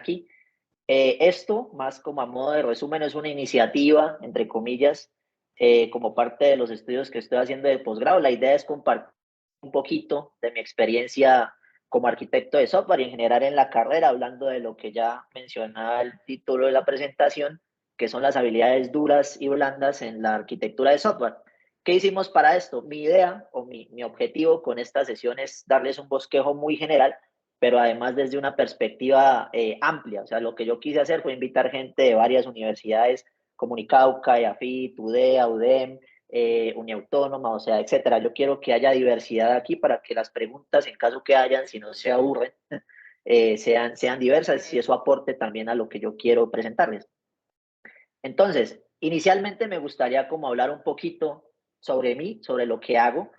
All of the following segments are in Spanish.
aquí. Esto, más como a modo de resumen, es una iniciativa, entre comillas, como parte de los estudios que estoy haciendo de posgrado. La idea es compartir un poquito de mi experiencia como arquitecto de software y en general en la carrera, hablando de lo que ya mencionaba el título de la presentación, que son las habilidades duras y blandas en la arquitectura de software. ¿Qué hicimos para esto? Mi idea o mi objetivo con esta sesión es darles un bosquejo muy general, pero además desde una perspectiva amplia. O sea, lo que yo quise hacer fue invitar gente de varias universidades, como Unicauca, EAFIT, UDEA, UDEM, Uniautónoma, o sea, etcétera. Yo quiero que haya diversidad aquí para que las preguntas, en caso que hayan, si no se aburren, sean diversas y eso aporte también a lo que yo quiero presentarles. Entonces, inicialmente me gustaría como hablar un poquito sobre mí, sobre lo que hago.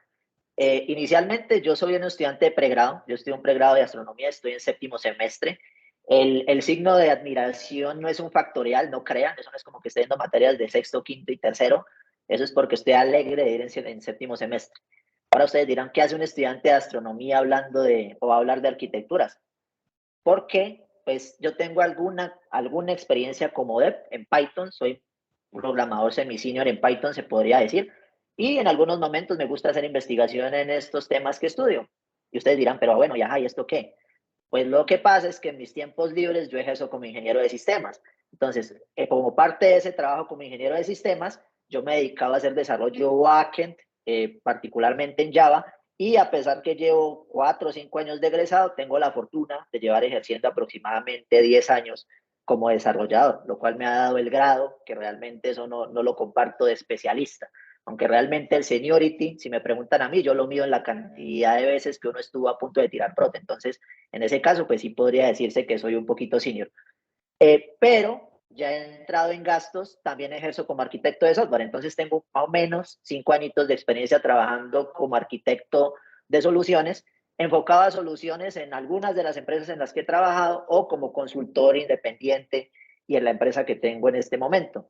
Inicialmente yo soy un estudiante de pregrado, yo estoy en un pregrado de astronomía, estoy en séptimo semestre. El signo de admiración no es un factorial, no crean, eso no es como que esté viendo materias de sexto, quinto y tercero, eso es porque estoy alegre de ir en séptimo semestre. Ahora ustedes dirán, ¿qué hace un estudiante de astronomía hablando de, o va a hablar de arquitecturas? Porque pues yo tengo alguna experiencia como dev en Python, soy programador semi-senior en Python, se podría decir, y en algunos momentos me gusta hacer investigación en estos temas que estudio. Y ustedes dirán, pero bueno, ya, ¿y esto qué? Pues lo que pasa es que en mis tiempos libres yo ejerzo como ingeniero de sistemas. Entonces, como parte de ese trabajo como ingeniero de sistemas, yo me dedicaba a hacer desarrollo backend, particularmente en Java, y a pesar que llevo 4 o 5 años de egresado, tengo la fortuna de llevar ejerciendo aproximadamente 10 años como desarrollador, lo cual me ha dado el grado, que realmente eso no lo comparto de especialista. Aunque realmente el seniority, si me preguntan a mí, yo lo mido en la cantidad de veces que uno estuvo a punto de tirar prote. Entonces, en ese caso, pues sí podría decirse que soy un poquito senior. Pero ya he entrado en gastos, también ejerzo como arquitecto de software, entonces tengo más o menos 5 añitos de experiencia trabajando como arquitecto de soluciones, enfocado a soluciones en algunas de las empresas en las que he trabajado o como consultor independiente y en la empresa que tengo en este momento.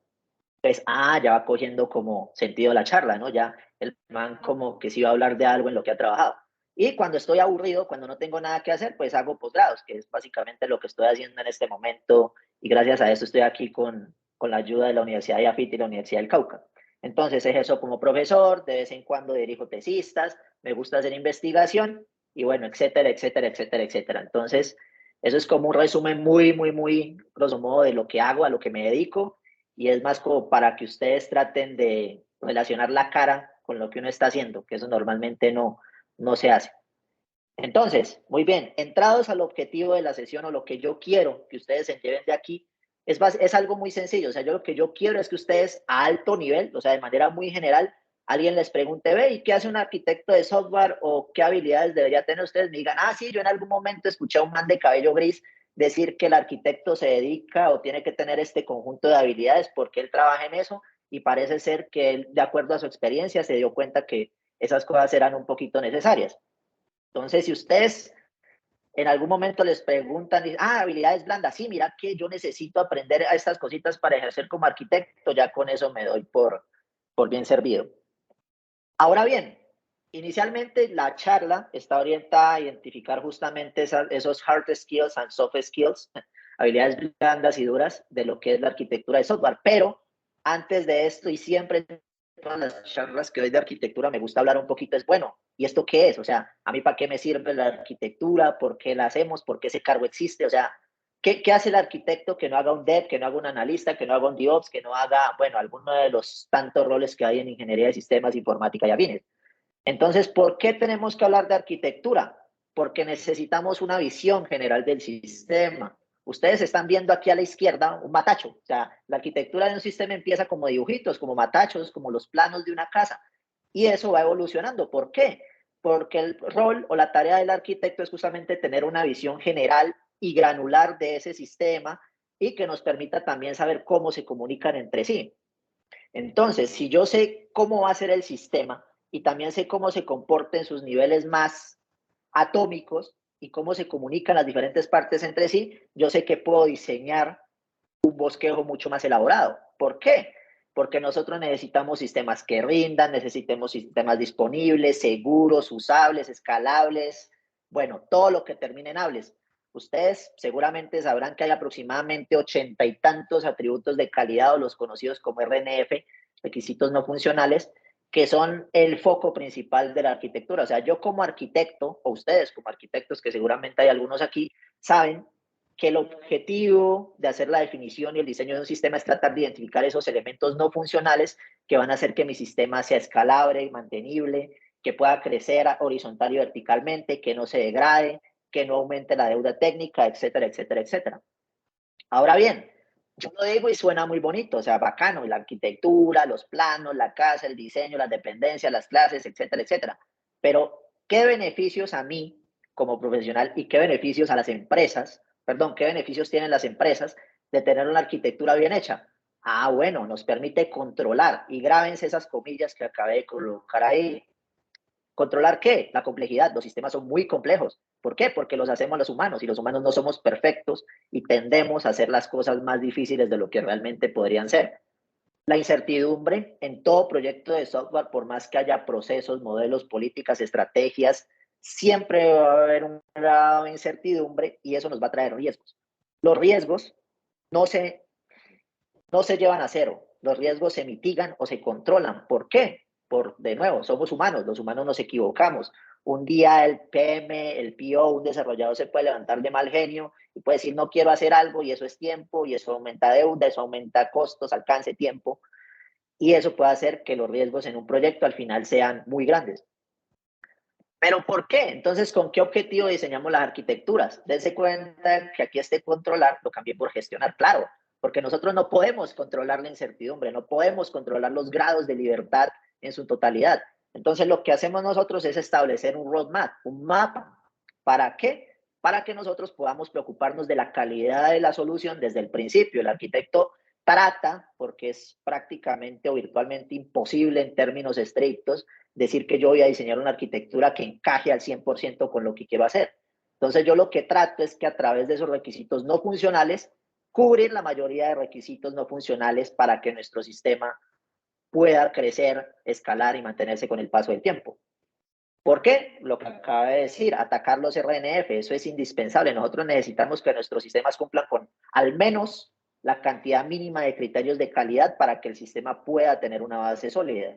Pues, ya va cogiendo como sentido la charla, ¿no? Ya el man como que sí va a hablar de algo en lo que ha trabajado. Y cuando estoy aburrido, cuando no tengo nada que hacer, pues hago posgrados, que es básicamente lo que estoy haciendo en este momento. Y gracias a eso estoy aquí con la ayuda de la Universidad de AFIT y la Universidad del Cauca. Entonces ejerzo como profesor, de vez en cuando dirijo tesistas, me gusta hacer investigación y bueno, etcétera, etcétera, etcétera, etcétera. Entonces, eso es como un resumen muy grosso modo de lo que hago, a lo que me dedico y es más como para que ustedes traten de relacionar la cara con lo que uno está haciendo, que eso normalmente no se hace. Entonces, muy bien, entrados al objetivo de la sesión o lo que yo quiero que ustedes se lleven de aquí, es algo muy sencillo. O sea, yo lo que yo quiero es que ustedes a alto nivel, o sea, de manera muy general, alguien les pregunte, ve, ¿y qué hace un arquitecto de software o qué habilidades debería tener ustedes? Me digan, sí, yo en algún momento escuché a un man de cabello gris decir que el arquitecto se dedica o tiene que tener este conjunto de habilidades porque él trabaja en eso y parece ser que él, de acuerdo a su experiencia, se dio cuenta que esas cosas eran un poquito necesarias. Entonces, si ustedes en algún momento les preguntan, habilidades blandas, sí, mira que yo necesito aprender a estas cositas para ejercer como arquitecto, ya con eso me doy por bien servido. Ahora bien, inicialmente la charla está orientada a identificar justamente esos hard skills and soft skills, habilidades blandas y duras de lo que es la arquitectura de software, pero antes de esto y siempre en todas las charlas que doy de arquitectura me gusta hablar un poquito, es bueno, ¿y esto qué es? O sea, ¿a mí para qué me sirve la arquitectura? ¿Por qué la hacemos? ¿Por qué ese cargo existe? O sea, ¿qué hace el arquitecto que no haga un dev, que no haga un analista, que no haga un DevOps, que no haga, bueno, alguno de los tantos roles que hay en ingeniería de sistemas, informática y afines? Entonces, ¿por qué tenemos que hablar de arquitectura? Porque necesitamos una visión general del sistema. Ustedes están viendo aquí a la izquierda un matacho. O sea, la arquitectura de un sistema empieza como dibujitos, como matachos, como los planos de una casa. Y eso va evolucionando. ¿Por qué? Porque el rol o la tarea del arquitecto es justamente tener una visión general y granular de ese sistema y que nos permita también saber cómo se comunican entre sí. Entonces, si yo sé cómo va a ser el sistema y también sé cómo se comporta en sus niveles más atómicos y cómo se comunican las diferentes partes entre sí, yo sé que puedo diseñar un bosquejo mucho más elaborado. ¿Por qué? Porque nosotros necesitamos sistemas que rindan, necesitamos sistemas disponibles, seguros, usables, escalables, bueno, todo lo que termine en hables. ustedes seguramente sabrán que hay aproximadamente 80 y tantos atributos de calidad o los conocidos como RNF, requisitos no funcionales, que son el foco principal de la arquitectura. O sea, yo como arquitecto, o ustedes como arquitectos, que seguramente hay algunos aquí, saben que el objetivo de hacer la definición y el diseño de un sistema es tratar de identificar esos elementos no funcionales que van a hacer que mi sistema sea escalable, mantenible, que pueda crecer horizontal y verticalmente, que no se degrade, que no aumente la deuda técnica, etcétera, etcétera, etcétera. Ahora bien, yo lo digo y suena muy bonito, o sea, bacano, la arquitectura, los planos, la casa, el diseño, las dependencias, las clases, etcétera, etcétera. Pero, ¿qué beneficios a mí como profesional y qué beneficios a las empresas, perdón, qué beneficios tienen las empresas de tener una arquitectura bien hecha? Ah, bueno, nos permite controlar, y grábense esas comillas que acabé de colocar ahí. ¿Controlar qué? La complejidad. Los sistemas son muy complejos. ¿Por qué? Porque los hacemos los humanos y los humanos no somos perfectos y tendemos a hacer las cosas más difíciles de lo que realmente podrían ser. La incertidumbre en todo proyecto de software, por más que haya procesos, modelos, políticas, estrategias, siempre va a haber un grado de incertidumbre y eso nos va a traer riesgos. Los riesgos no se, no se llevan a cero, los riesgos se mitigan o se controlan. ¿Por qué? De nuevo, somos humanos, los humanos nos equivocamos. Un día el PM, el PO, un desarrollador se puede levantar de mal genio y puede decir no quiero hacer algo y eso es tiempo y eso aumenta deuda, eso aumenta costos, alcance, tiempo y eso puede hacer que los riesgos en un proyecto al final sean muy grandes. ¿Pero por qué? Entonces, ¿con qué objetivo diseñamos las arquitecturas? Dense cuenta que aquí este controlar lo cambié por gestionar, claro, porque nosotros no podemos controlar la incertidumbre, no podemos controlar los grados de libertad en su totalidad. Entonces, lo que hacemos nosotros es establecer un roadmap, un mapa. ¿Para qué? Para que nosotros podamos preocuparnos de la calidad de la solución desde el principio. El arquitecto trata, porque es prácticamente o virtualmente imposible en términos estrictos, decir que yo voy a diseñar una arquitectura que encaje al 100% con lo que quiero hacer. Entonces yo lo que trato es que a través de esos requisitos no funcionales, cubrir la mayoría de requisitos no funcionales para que nuestro sistema pueda crecer, escalar y mantenerse con el paso del tiempo. ¿Por qué? Lo que acaba de decir, atacar los RNF, eso es indispensable. Nosotros necesitamos que nuestros sistemas cumplan con al menos la cantidad mínima de criterios de calidad para que el sistema pueda tener una base sólida.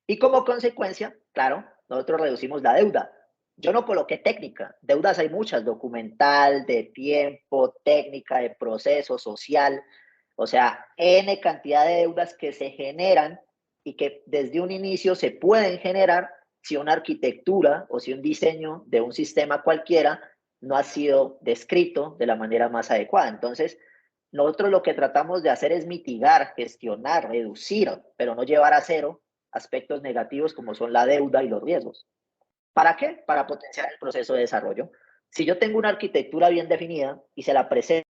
Y como consecuencia, claro, nosotros reducimos la deuda. Yo no coloqué técnica, deudas hay muchas, documental, de tiempo, técnica, de proceso, social, o sea, N cantidad de deudas que se generan y que desde un inicio se pueden generar si una arquitectura o si un diseño de un sistema cualquiera no ha sido descrito de la manera más adecuada. Entonces, nosotros lo que tratamos de hacer es mitigar, gestionar, reducir, pero no llevar a cero aspectos negativos como son la deuda y los riesgos. ¿Para qué? Para potenciar el proceso de desarrollo. Si yo tengo una arquitectura bien definida y se la presento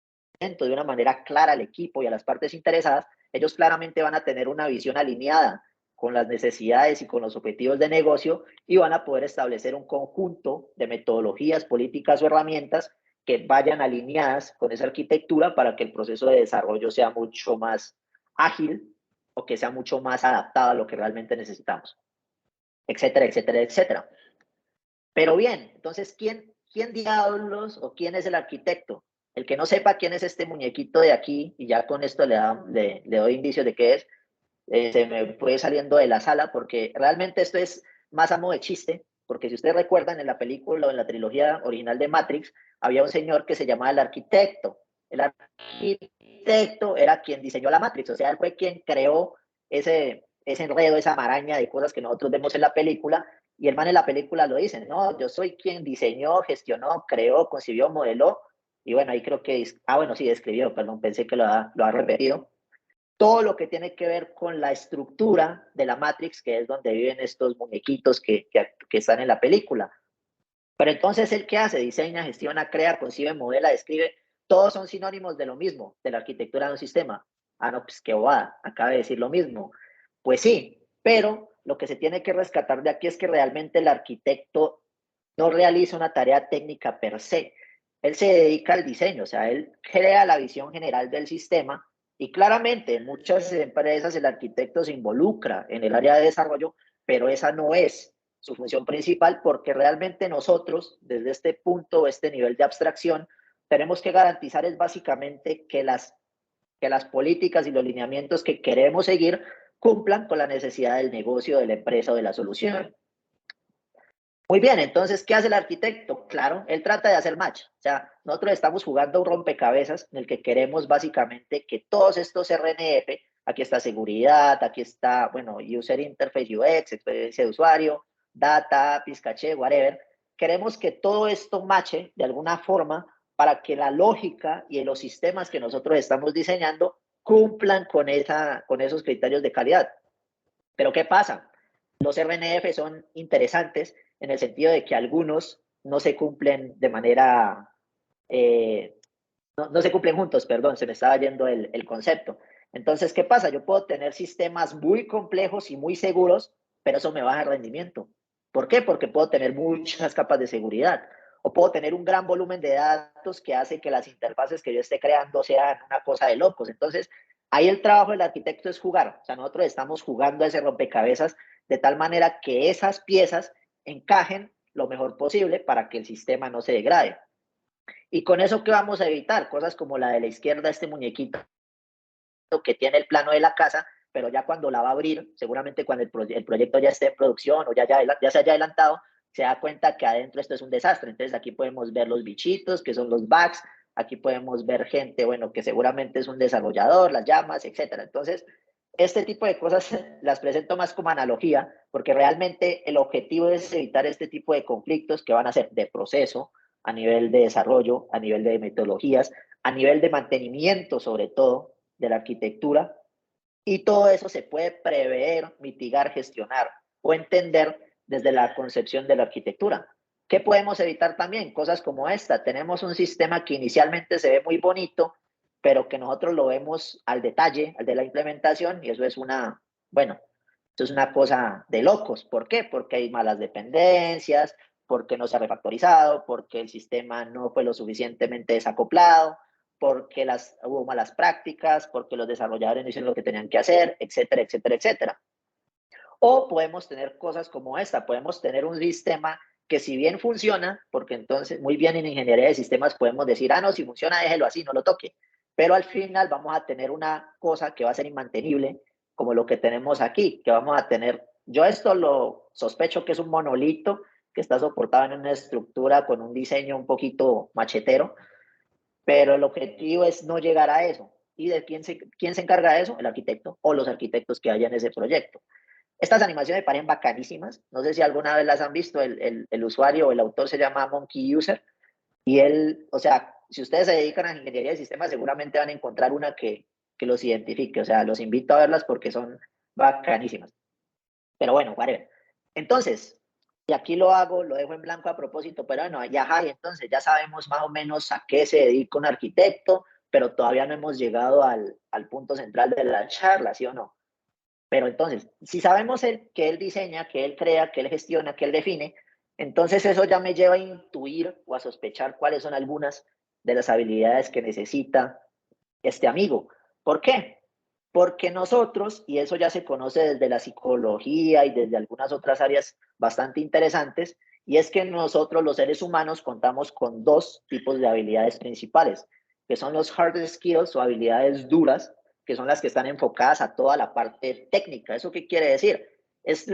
de una manera clara al equipo y a las partes interesadas, ellos claramente van a tener una visión alineada con las necesidades y con los objetivos de negocio y van a poder establecer un conjunto de metodologías, políticas o herramientas que vayan alineadas con esa arquitectura para que el proceso de desarrollo sea mucho más ágil o que sea mucho más adaptado a lo que realmente necesitamos, etcétera, etcétera, etcétera. Pero bien, entonces, ¿quién diablos o quién es el arquitecto? El que no sepa quién es este muñequito de aquí, y ya con esto le doy indicios de qué es, se me fue saliendo de la sala, porque realmente esto es más a modo de chiste, porque si ustedes recuerdan, en la película o en la trilogía original de Matrix, había un señor que se llamaba el arquitecto. El arquitecto era quien diseñó la Matrix, o sea, él fue quien creó ese enredo, esa maraña de cosas que nosotros vemos en la película, y el man en la película lo dice, no, yo soy quien diseñó, gestionó, creó, concibió, modeló, y bueno, ahí creo que, bueno, sí, describió, perdón, pensé que lo ha repetido, todo lo que tiene que ver con la estructura de la Matrix, que es donde viven estos muñequitos que están en la película. Pero entonces, ¿él qué hace? Diseña, gestiona, crea, concibe, modela, describe. Todos son sinónimos de lo mismo, de la arquitectura de un sistema. Ah, no, pues qué bobada, acaba de decir lo mismo. Pues sí, pero lo que se tiene que rescatar de aquí es que realmente el arquitecto no realiza una tarea técnica per se. Él se dedica al diseño, o sea, él crea la visión general del sistema y claramente en muchas empresas el arquitecto se involucra en el área de desarrollo, pero esa no es su función principal, porque realmente nosotros, desde este punto, este nivel de abstracción, tenemos que garantizar es básicamente que las políticas y los lineamientos que queremos seguir cumplan con la necesidad del negocio, de la empresa o de la solución. Muy bien, entonces, ¿qué hace el arquitecto? Claro, él trata de hacer match. O sea, nosotros estamos jugando un rompecabezas en el que queremos básicamente que todos estos RNF, aquí está seguridad, aquí está, bueno, User Interface UX, experiencia de usuario, data, APIs, caché, whatever. Queremos que todo esto matche de alguna forma para que la lógica y los sistemas que nosotros estamos diseñando cumplan con esos criterios de calidad. Pero ¿qué pasa? Los RNF son interesantes en el sentido de que algunos no se cumplen de manera, no se cumplen juntos, perdón, se me estaba yendo el concepto. Entonces, ¿qué pasa? Yo puedo tener sistemas muy complejos y muy seguros, pero eso me baja el rendimiento. ¿Por qué? Porque puedo tener muchas capas de seguridad o puedo tener un gran volumen de datos que hace que las interfaces que yo esté creando sean una cosa de locos. Entonces, ahí el trabajo del arquitecto es jugar. O sea, nosotros estamos jugando a ese rompecabezas de tal manera que esas piezas encajen lo mejor posible para que el sistema no se degrade. Y con eso, ¿qué vamos a evitar? Cosas como la de la izquierda, este muñequito que tiene el plano de la casa, pero ya cuando la va a abrir, seguramente cuando el proyecto ya esté en producción o ya se haya adelantado, se da cuenta que adentro esto es un desastre. Entonces aquí podemos ver los bichitos, que son los bugs, aquí podemos ver gente, bueno, que seguramente es un desarrollador, las llamas, etcétera. Entonces, este tipo de cosas las presento más como analogía, porque realmente el objetivo es evitar este tipo de conflictos que van a ser de proceso, a nivel de desarrollo, a nivel de metodologías, a nivel de mantenimiento sobre todo de la arquitectura, y todo eso se puede prever, mitigar, gestionar o entender desde la concepción de la arquitectura. ¿Qué podemos evitar también? Cosas como esta. Tenemos un sistema que inicialmente se ve muy bonito, pero que nosotros lo vemos al detalle, al de la implementación, y eso es una, bueno, eso es una cosa de locos. ¿Por qué? Porque hay malas dependencias, porque no se ha refactorizado, porque el sistema no fue lo suficientemente desacoplado, porque hubo malas prácticas, porque los desarrolladores no hicieron lo que tenían que hacer, etcétera, etcétera, etcétera. O podemos tener cosas como esta, podemos tener un sistema que si bien funciona, porque entonces muy bien en ingeniería de sistemas podemos decir, no, si funciona déjelo así, no lo toque, pero al final vamos a tener una cosa que va a ser inmantenible, como lo que tenemos aquí, que vamos a tener, yo esto lo sospecho que es un monolito que está soportado en una estructura con un diseño un poquito machetero, pero el objetivo es no llegar a eso. ¿Y de quién se encarga de eso? El arquitecto o los arquitectos que hayan ese proyecto. Estas animaciones me parecen bacanísimas. No sé si alguna vez las han visto. El usuario o el autor se llama Monkey User. Y él, o sea, si ustedes se dedican a ingeniería de sistemas, seguramente van a encontrar una que los identifique. O sea, los invito a verlas porque son bacanísimas. Pero bueno, whatever. Entonces, y aquí lo hago, lo dejo en blanco a propósito, pero bueno, ya, entonces ya sabemos más o menos a qué se dedica un arquitecto, pero todavía no hemos llegado al punto central de la charla, ¿sí o no? Pero entonces, si sabemos que él diseña, que él crea, que él gestiona, que él define, entonces eso ya me lleva a intuir o a sospechar cuáles son algunas de las habilidades que necesita este amigo. ¿Por qué? Porque nosotros, y eso ya se conoce desde la psicología y desde algunas otras áreas bastante interesantes, y es que nosotros los seres humanos contamos con dos tipos de habilidades principales, que son los hard skills o habilidades duras, que son las que están enfocadas a toda la parte técnica. ¿Eso qué quiere decir? Es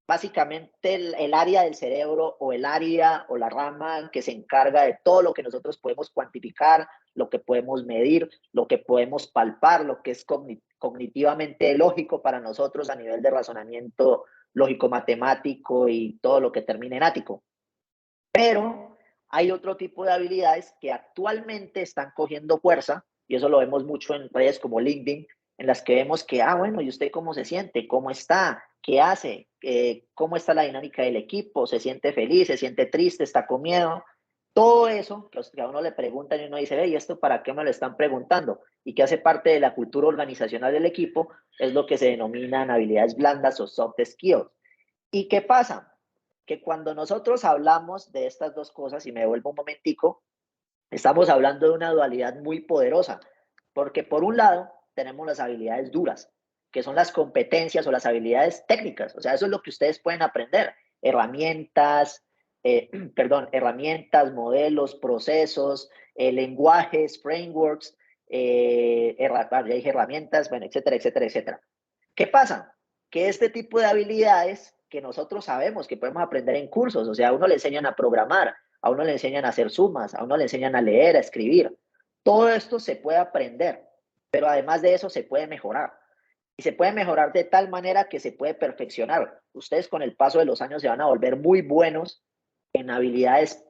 básicamente el área del cerebro o el área o la rama que se encarga de todo lo que nosotros podemos cuantificar, lo que podemos medir, lo que podemos palpar, lo que es cognitivamente lógico para nosotros a nivel de razonamiento lógico-matemático y todo lo que termine en ático. Pero hay otro tipo de habilidades que actualmente están cogiendo fuerza, y eso lo vemos mucho en redes como LinkedIn, en las que vemos que, bueno, ¿y usted cómo se siente? ¿Cómo está? ¿Qué hace? ¿Cómo está la dinámica del equipo? ¿Se siente feliz? ¿Se siente triste? ¿Está con miedo? Todo eso que a uno le preguntan y uno dice, ¿y esto para qué me lo están preguntando? Y que hace parte de la cultura organizacional del equipo, es lo que se denominan habilidades blandas o soft skills. ¿Y qué pasa? Que cuando nosotros hablamos de estas dos cosas, y me devuelvo un momentico, estamos hablando de una dualidad muy poderosa, porque por un lado tenemos las habilidades duras, que son las competencias o las habilidades técnicas, o sea, eso es lo que ustedes pueden aprender, herramientas, herramientas, modelos, procesos, lenguajes, frameworks, ya dije herramientas, bueno, etcétera, etcétera, etcétera. ¿Qué pasa? Que este tipo de habilidades que nosotros sabemos que podemos aprender en cursos, o sea, a uno le enseñan a programar, a uno le enseñan a hacer sumas, a uno le enseñan a leer, a escribir. Todo esto se puede aprender, pero además de eso se puede mejorar. Y se puede mejorar de tal manera que se puede perfeccionar. Ustedes con el paso de los años se van a volver muy buenos en habilidades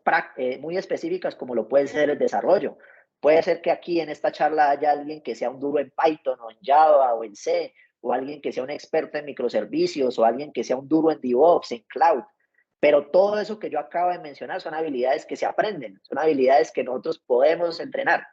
muy específicas como lo puede ser el desarrollo. Puede ser que aquí en esta charla haya alguien que sea un duro en Python o en Java o en C, o alguien que sea un experto en microservicios, o alguien que sea un duro en DevOps, en Cloud. Pero todo eso que yo acabo de mencionar son habilidades que se aprenden, son habilidades que nosotros podemos entrenar.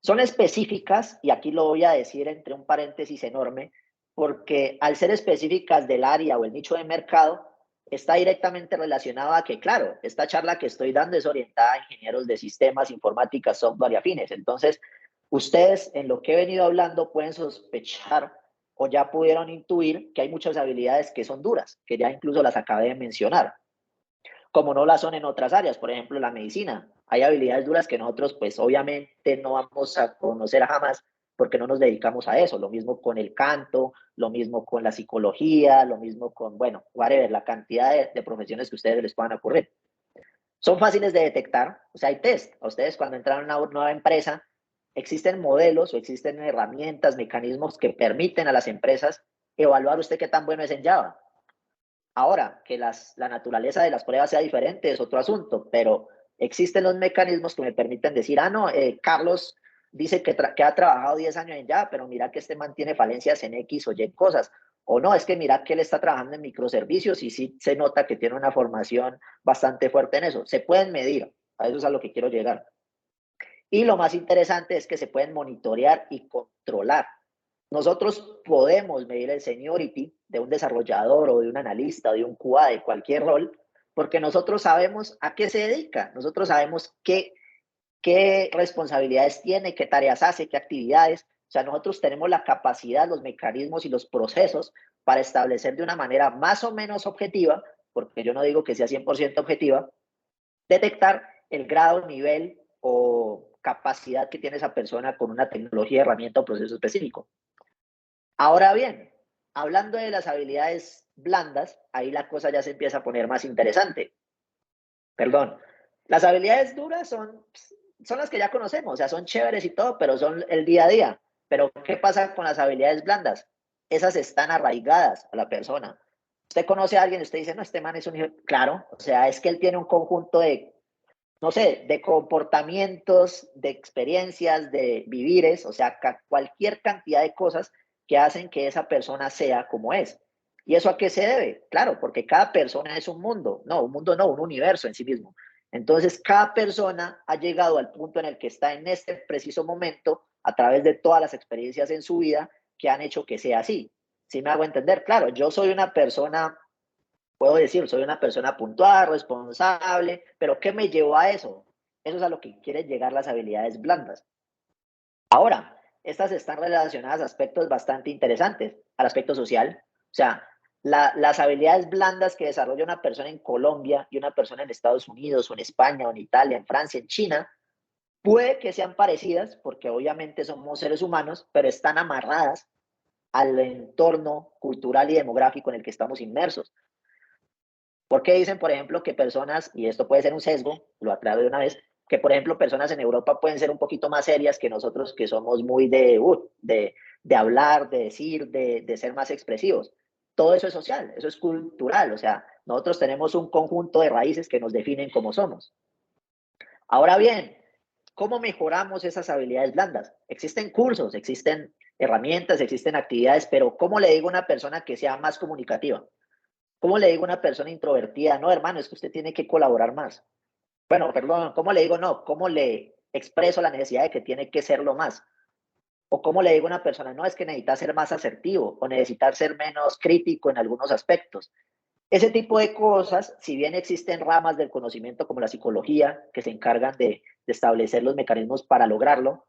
Son específicas, y aquí lo voy a decir entre un paréntesis enorme, porque al ser específicas del área o el nicho de mercado, está directamente relacionado a que, claro, esta charla que estoy dando es orientada a ingenieros de sistemas, informática, software y afines. Entonces, ustedes en lo que he venido hablando pueden sospechar o ya pudieron intuir que hay muchas habilidades que son duras, que ya incluso las acabé de mencionar, como no las son en otras áreas, por ejemplo, la medicina. Hay habilidades duras que nosotros, pues obviamente no vamos a conocer jamás porque no nos dedicamos a eso. Lo mismo con el canto, lo mismo con la psicología, lo mismo con, bueno, whatever, la cantidad de profesiones que a ustedes les puedan ocurrir. Son fáciles de detectar, o sea, hay test. A ustedes cuando entran a una nueva empresa, existen modelos o existen herramientas, mecanismos que permiten a las empresas evaluar usted qué tan bueno es en Java. Ahora, que la naturaleza de las pruebas sea diferente es otro asunto, pero existen los mecanismos que me permiten decir, no, Carlos dice que ha trabajado 10 años en Java, pero mira que este mantiene falencias en X o Y cosas. O no, es que mira que él está trabajando en microservicios y sí se nota que tiene una formación bastante fuerte en eso. Se pueden medir, a eso es a lo que quiero llegar. Y lo más interesante es que se pueden monitorear y controlar. Nosotros podemos medir el seniority de un desarrollador o de un analista o de un QA de cualquier rol, porque nosotros sabemos a qué se dedica, nosotros sabemos qué responsabilidades tiene, qué tareas hace, qué actividades. O sea, nosotros tenemos la capacidad, los mecanismos y los procesos para establecer de una manera más o menos objetiva, porque yo no digo que sea 100% objetiva, detectar el grado, nivel o capacidad que tiene esa persona con una tecnología, herramienta o proceso específico. Ahora bien, hablando de las habilidades blandas, ahí la cosa ya se empieza a poner más interesante. Perdón, las habilidades duras son las que ya conocemos, o sea, son chéveres y todo, pero son el día a día. Pero, ¿qué pasa con las habilidades blandas? Esas están arraigadas a la persona. Usted conoce a alguien y usted dice, no, este man es un hijo. Claro, o sea, es que él tiene un conjunto de, no sé, de comportamientos, de experiencias, de vivires, o sea, cualquier cantidad de cosas que hacen que esa persona sea como es. ¿Y eso a qué se debe? Claro, porque cada persona es un mundo, un universo en sí mismo. Entonces, cada persona ha llegado al punto en el que está en este preciso momento a través de todas las experiencias en su vida que han hecho que sea así. ¿Sí me hago entender? Claro, yo soy una persona, puedo decir, soy una persona puntual, responsable, pero ¿qué me llevó a eso? Eso es a lo que quieren llegar las habilidades blandas. Ahora, estas están relacionadas a aspectos bastante interesantes, al aspecto social. O sea, las habilidades blandas que desarrolla una persona en Colombia y una persona en Estados Unidos o en España o en Italia, en Francia, en China, puede que sean parecidas porque obviamente somos seres humanos, pero están amarradas al entorno cultural y demográfico en el que estamos inmersos. ¿Por qué dicen, por ejemplo, que personas, y esto puede ser un sesgo, lo aclaro de una vez, que por ejemplo personas en Europa pueden ser un poquito más serias que nosotros que somos muy de hablar, de decir, de ser más expresivos? Todo eso es social, eso es cultural, o sea, nosotros tenemos un conjunto de raíces que nos definen como somos. Ahora bien, ¿cómo mejoramos esas habilidades blandas? Existen cursos, existen herramientas, existen actividades, pero ¿cómo le digo a una persona que sea más comunicativa? ¿Cómo le digo a una persona introvertida? No, hermano, es que usted tiene que colaborar más. Bueno, perdón, ¿cómo le digo no? ¿Cómo le expreso la necesidad de que tiene que serlo más? O cómo le digo a una persona, no, es que necesita ser más asertivo o necesita ser menos crítico en algunos aspectos. Ese tipo de cosas, si bien existen ramas del conocimiento como la psicología que se encargan de establecer los mecanismos para lograrlo,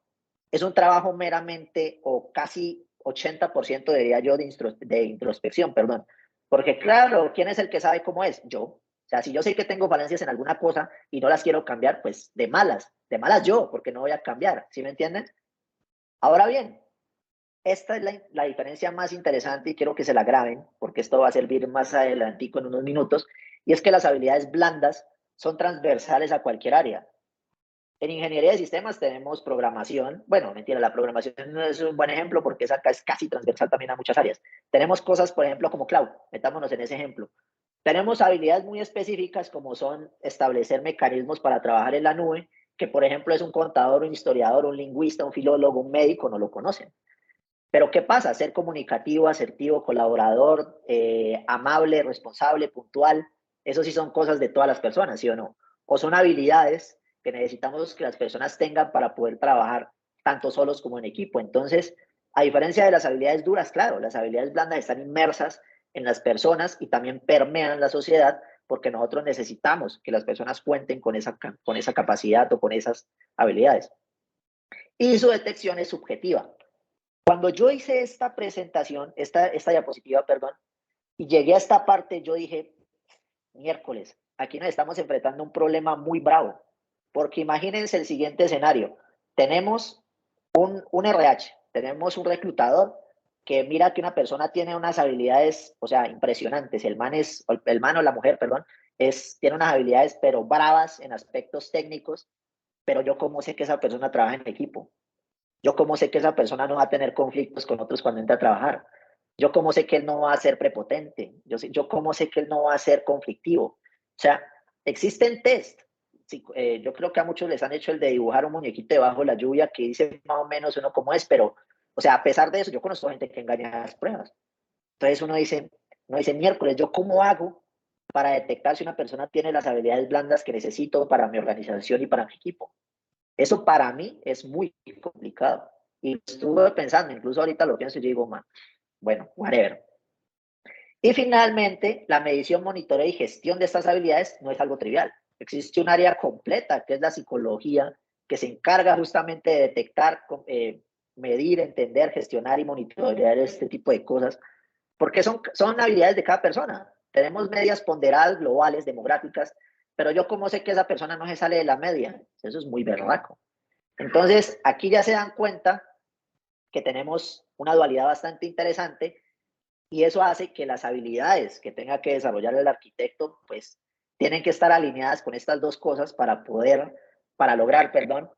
es un trabajo meramente o casi 80% diría yo de introspección, perdón. Porque claro, ¿quién es el que sabe cómo es? Yo. O sea, si yo sé que tengo falencias en alguna cosa y no las quiero cambiar, pues de malas yo, porque no voy a cambiar, ¿sí me entienden? Ahora bien, esta es la diferencia más interesante y quiero que se la graben, porque esto va a servir más adelantico en unos minutos, y es que las habilidades blandas son transversales a cualquier área. En ingeniería de sistemas tenemos programación. Bueno, mentira, la programación no es un buen ejemplo porque esa acá es casi transversal también a muchas áreas. Tenemos cosas, por ejemplo, como cloud. Metámonos en ese ejemplo. Tenemos habilidades muy específicas como son establecer mecanismos para trabajar en la nube, que por ejemplo es un contador, un historiador, un lingüista, un filólogo, un médico, no lo conocen. Pero ¿qué pasa? Ser comunicativo, asertivo, colaborador, amable, responsable, puntual, eso sí son cosas de todas las personas, ¿sí o no? O son habilidades que necesitamos que las personas tengan para poder trabajar tanto solos como en equipo. Entonces, a diferencia de las habilidades duras, claro, las habilidades blandas están inmersas en las personas y también permean la sociedad porque nosotros necesitamos que las personas cuenten con esa capacidad o con esas habilidades. Y su detección es subjetiva. Cuando yo hice esta presentación, esta diapositiva, perdón, y llegué a esta parte, yo dije, miércoles, aquí nos estamos enfrentando a un problema muy bravo, porque imagínense el siguiente escenario. Tenemos un RH, tenemos un reclutador que mira que una persona tiene unas habilidades, o sea, impresionantes. El man o la mujer, perdón, tiene unas habilidades, pero bravas en aspectos técnicos, pero yo cómo sé que esa persona trabaja en equipo. Yo cómo sé que esa persona no va a tener conflictos con otros cuando entra a trabajar. Yo cómo sé que él no va a ser prepotente. Yo cómo sé que él no va a ser conflictivo. O sea, existen test. Sí, yo creo que a muchos les han hecho el de dibujar un muñequito debajo de la lluvia que dice más o menos uno cómo es, pero, o sea, a pesar de eso, yo conozco gente que engaña las pruebas. Entonces uno dice, miércoles, ¿yo cómo hago para detectar si una persona tiene las habilidades blandas que necesito para mi organización y para mi equipo? Eso para mí es muy complicado. Y estuve pensando, incluso ahorita lo pienso y digo, man, bueno, whatever. Y finalmente, la medición, monitoreo y gestión de estas habilidades no es algo trivial. Existe un área completa, que es la psicología, que se encarga justamente de detectar, medir, entender, gestionar y monitorear este tipo de cosas, porque son habilidades de cada persona. Tenemos medias ponderadas globales, demográficas, pero yo cómo sé que esa persona no se sale de la media. Eso es muy berraco. Entonces, aquí ya se dan cuenta que tenemos una dualidad bastante interesante y eso hace que las habilidades que tenga que desarrollar el arquitecto, pues, tienen que estar alineadas con estas dos cosas para lograr, perdón,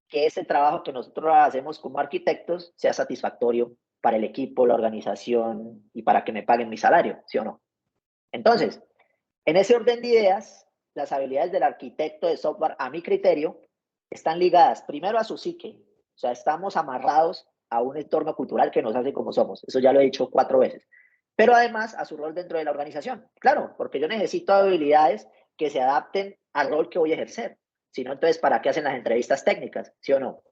que ese trabajo que nosotros hacemos como arquitectos sea satisfactorio para el equipo, la organización y para que me paguen mi salario, ¿sí o no? Entonces, en ese orden de ideas, las habilidades del arquitecto de software, a mi criterio, están ligadas primero a su psique, o sea, estamos amarrados a un entorno cultural que nos hace como somos. Eso ya lo he dicho 4 veces. Pero además a su rol dentro de la organización. Claro, porque yo necesito habilidades que se adapten al rol que voy a ejercer. Si no, entonces, ¿para qué hacen las entrevistas técnicas? ¿Sí o no?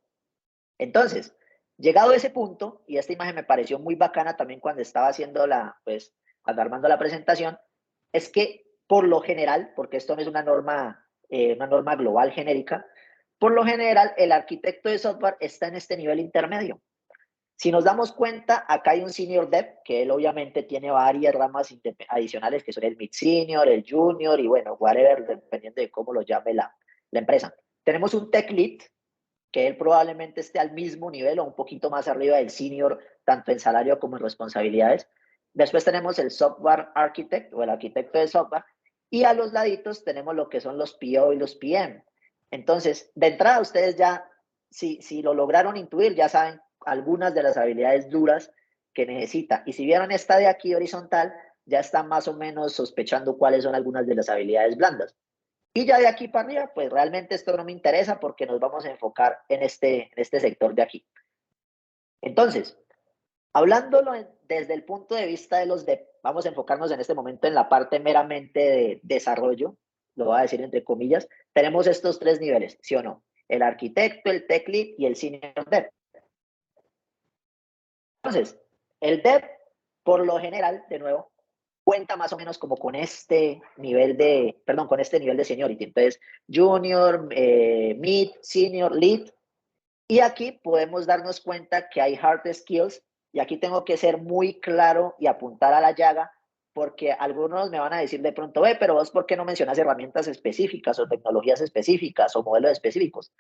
Entonces, llegado a ese punto, y esta imagen me pareció muy bacana también cuando estaba haciendo pues, cuando armando la presentación, es que por lo general, porque esto no es una norma global genérica, por lo general el arquitecto de software está en este nivel intermedio. Si nos damos cuenta, acá hay un senior dev, que él obviamente tiene varias ramas adicionales, que son el mid senior, el junior y bueno, whatever, dependiendo de cómo lo llame la empresa. Tenemos un tech lead, que él probablemente esté al mismo nivel o un poquito más arriba del senior, tanto en salario como en responsabilidades. Después tenemos el software architect o el arquitecto de software y a los laditos tenemos lo que son los PO y los PM. Entonces, de entrada ustedes ya, si lo lograron intuir, ya saben algunas de las habilidades duras que necesita. Y si vieron esta de aquí horizontal, ya están más o menos sospechando cuáles son algunas de las habilidades blandas. Y ya de aquí para arriba, pues realmente esto no me interesa porque nos vamos a enfocar en este sector de aquí. Entonces, hablándolo desde el punto de vista de vamos a enfocarnos en este momento en la parte meramente de desarrollo, lo voy a decir entre comillas, tenemos estos tres niveles, ¿sí o no? El arquitecto, el tech lead y el senior dev. Entonces, el dev, por lo general, de nuevo, cuenta más o menos como con este nivel con este nivel de seniority. Entonces, junior, mid, senior, lead. Y aquí podemos darnos cuenta que hay hard skills y aquí tengo que ser muy claro y apuntar a la llaga porque algunos me van a decir de pronto, ve, pero vos, ¿por qué no mencionas herramientas específicas o tecnologías específicas o modelos específicos?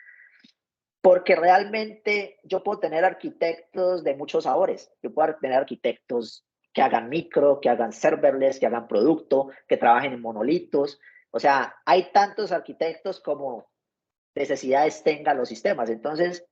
Porque realmente yo puedo tener arquitectos de muchos sabores. Yo puedo tener arquitectos que hagan micro, que hagan serverless, que hagan producto, que trabajen en monolitos. O sea, hay tantos arquitectos como necesidades tengan los sistemas. Entonces,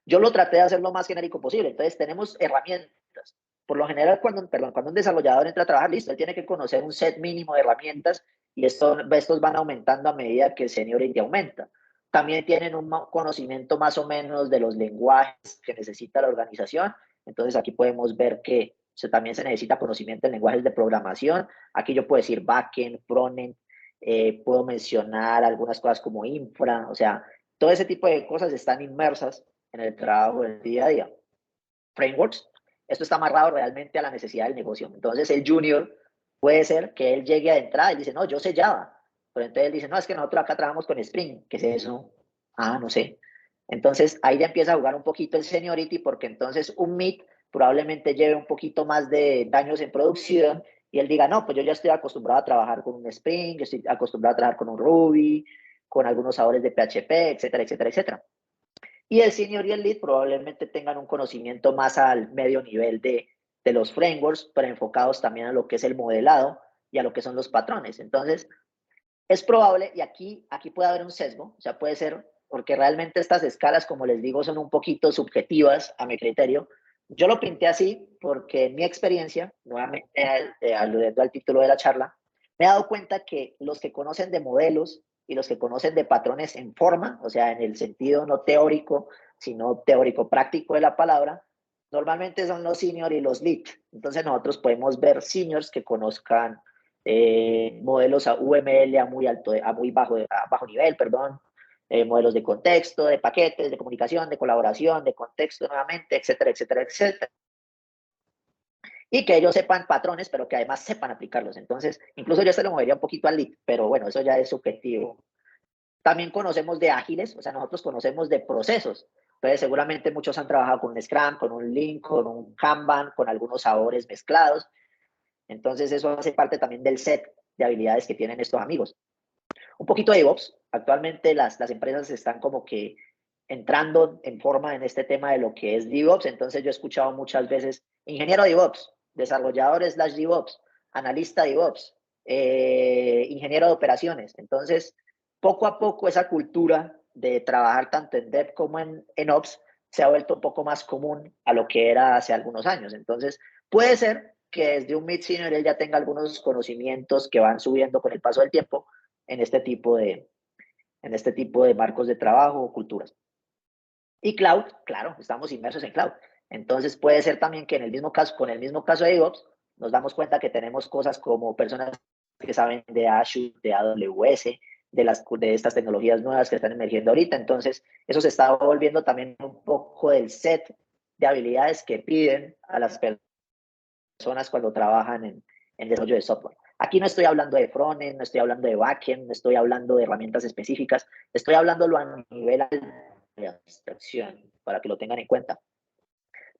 yo lo traté de hacer lo más genérico posible. Entonces, tenemos herramientas. Por lo general, cuando un desarrollador entra a trabajar, listo, él tiene que conocer un set mínimo de herramientas y estos van aumentando a medida que el seniority aumenta. También tienen un conocimiento más o menos de los lenguajes que necesita la organización. Entonces, aquí podemos ver que también se necesita conocimiento en lenguajes de programación. Aquí yo puedo decir backend, frontend, puedo mencionar algunas cosas como infra, o sea, todo ese tipo de cosas están inmersas en el trabajo del día a día. Frameworks, esto está amarrado realmente a la necesidad del negocio. Entonces, el junior puede ser que él llegue a entrada y dice, no, yo sé Java. Pero entonces él dice, no, es que nosotros acá trabajamos con Spring. ¿Qué es eso? Ah, no sé. Entonces, ahí ya empieza a jugar un poquito el seniority, porque entonces un mid probablemente lleve un poquito más de daños en producción y él diga, no, pues yo ya estoy acostumbrado a trabajar con un Spring, estoy acostumbrado a trabajar con un Ruby, con algunos sabores de PHP, etcétera, etcétera, etcétera. Y el senior y el lead probablemente tengan un conocimiento más al medio nivel de los frameworks, pero enfocados también a lo que es el modelado y a lo que son los patrones. Entonces, es probable, y aquí puede haber un sesgo, o sea, puede ser, porque realmente estas escalas, como les digo, son un poquito subjetivas a mi criterio. Yo lo pinté así porque en mi experiencia, nuevamente aludiendo al título de la charla, me he dado cuenta que los que conocen de modelos y los que conocen de patrones en forma, o sea, en el sentido no teórico, sino teórico-práctico de la palabra, normalmente son los senior y los lead. Entonces nosotros podemos ver seniors que conozcan modelos a UML a muy alto, a muy bajo, a bajo nivel, perdón, modelos de contexto, de paquetes, de comunicación, de colaboración, de contexto nuevamente, etcétera, etcétera, etcétera. Y que ellos sepan patrones, pero que además sepan aplicarlos. Entonces, incluso yo se lo movería un poquito al lead, pero bueno, eso ya es subjetivo. También conocemos de ágiles, o sea, nosotros conocemos de procesos. Entonces, seguramente muchos han trabajado con un Scrum, con un Lean, con un Kanban, con algunos sabores mezclados. Entonces, eso hace parte también del set de habilidades que tienen estos amigos. Un poquito de DevOps. Actualmente las empresas están como que entrando en forma en este tema de lo que es DevOps. Entonces, yo he escuchado muchas veces ingeniero DevOps, desarrollador slash DevOps, analista DevOps, ingeniero de operaciones. Entonces, poco a poco esa cultura de trabajar tanto en Dev como en Ops se ha vuelto un poco más común a lo que era hace algunos años. Entonces, puede ser que desde un mid-senior él ya tenga algunos conocimientos que van subiendo con el paso del tiempo en este tipo de marcos de trabajo o culturas. Y cloud, claro, estamos inmersos en cloud. Entonces puede ser también que en el mismo caso, con el mismo caso de DevOps, nos damos cuenta que tenemos cosas como personas que saben de Azure, de AWS, de estas tecnologías nuevas que están emergiendo ahorita. Entonces, eso se está volviendo también un poco del set de habilidades que piden a las personas cuando trabajan en desarrollo de software. Aquí no estoy hablando de frontend, no estoy hablando de backend, no estoy hablando de herramientas específicas, estoy hablándolo a nivel de abstracción, para que lo tengan en cuenta.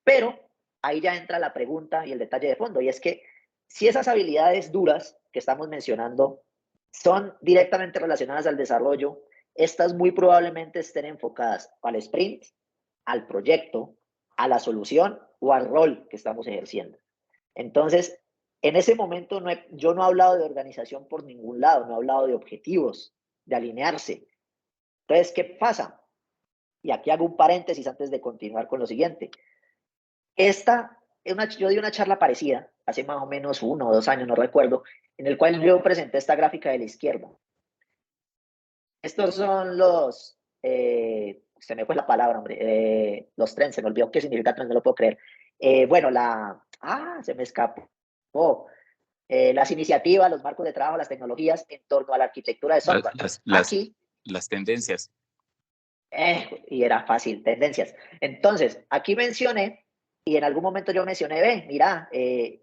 Pero ahí ya entra la pregunta y el detalle de fondo, y es que si esas habilidades duras que estamos mencionando son directamente relacionadas al desarrollo, estas muy probablemente estén enfocadas al sprint, al proyecto, a la solución o al rol que estamos ejerciendo. Entonces, en ese momento yo no he hablado de organización por ningún lado, no he hablado de objetivos, de alinearse. Entonces, ¿qué pasa? Y aquí hago un paréntesis antes de continuar con lo siguiente. Yo di una charla parecida, hace más o menos 1 o 2 años, no recuerdo, en el cual yo presenté esta gráfica de la izquierda. Estos son se me fue la palabra, hombre, los trends, se me olvidó qué significa trends, no lo puedo creer. Bueno, se me escapó. Las iniciativas, los marcos de trabajo, las tecnologías en torno a la arquitectura de software. Aquí, las tendencias. y era fácil, tendencias. Entonces, aquí mencioné, y en algún momento yo mencioné, mira,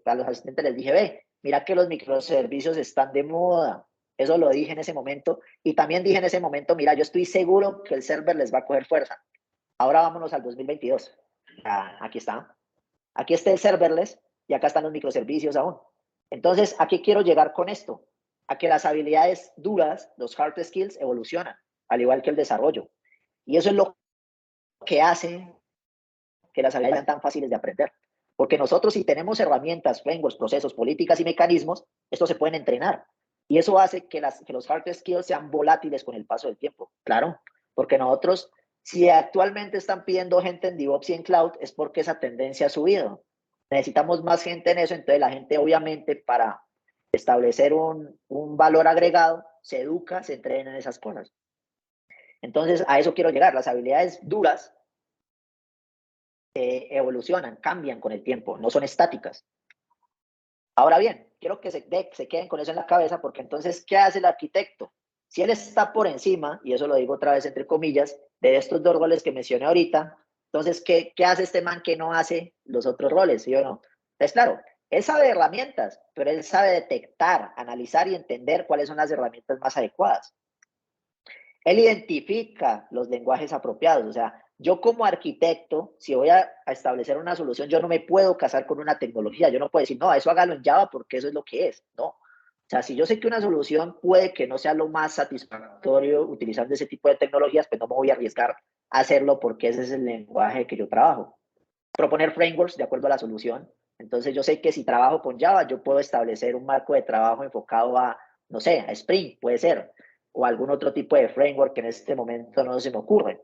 a los asistentes les dije, mira que los microservicios están de moda. Eso lo dije en ese momento. Y también dije en ese momento, mira, yo estoy seguro que el server les va a coger fuerza. Ahora vámonos al 2022. Aquí está. Aquí está el serverless y acá están los microservicios aún. Entonces, ¿a qué quiero llegar con esto? A que las habilidades duras, los hard skills, evolucionan, al igual que el desarrollo. Y eso es lo que hace que las habilidades sean tan fáciles de aprender. Porque nosotros, si tenemos herramientas, frameworks, procesos, políticas y mecanismos, estos se pueden entrenar. Y eso hace que los hard skills sean volátiles con el paso del tiempo. Claro, porque nosotros, si actualmente están pidiendo gente en DevOps y en Cloud, es porque esa tendencia ha subido. Necesitamos más gente en eso, entonces la gente obviamente para establecer un valor agregado, se educa, se entrena en esas cosas. Entonces, a eso quiero llegar. Las habilidades duras evolucionan, cambian con el tiempo, no son estáticas. Ahora bien, quiero que se queden con eso en la cabeza, porque entonces, ¿qué hace el arquitecto? Si él está por encima, y eso lo digo otra vez entre comillas, de estos dos roles que mencioné ahorita, entonces, ¿qué hace este man que no hace los otros roles? ¿Sí o no? Entonces, claro, él sabe de herramientas, pero él sabe detectar, analizar y entender cuáles son las herramientas más adecuadas. Él identifica los lenguajes apropiados, o sea, yo como arquitecto, si voy a establecer una solución, yo no me puedo casar con una tecnología, yo no puedo decir, no, eso hágalo en Java porque eso es lo que es, no. O sea, si yo sé que una solución puede que no sea lo más satisfactorio utilizando ese tipo de tecnologías, pues no me voy a arriesgar a hacerlo porque ese es el lenguaje que yo trabajo. Proponer frameworks de acuerdo a la solución. Entonces yo sé que si trabajo con Java, yo puedo establecer un marco de trabajo enfocado a, no sé, a Spring, puede ser, o algún otro tipo de framework que en este momento no se me ocurre.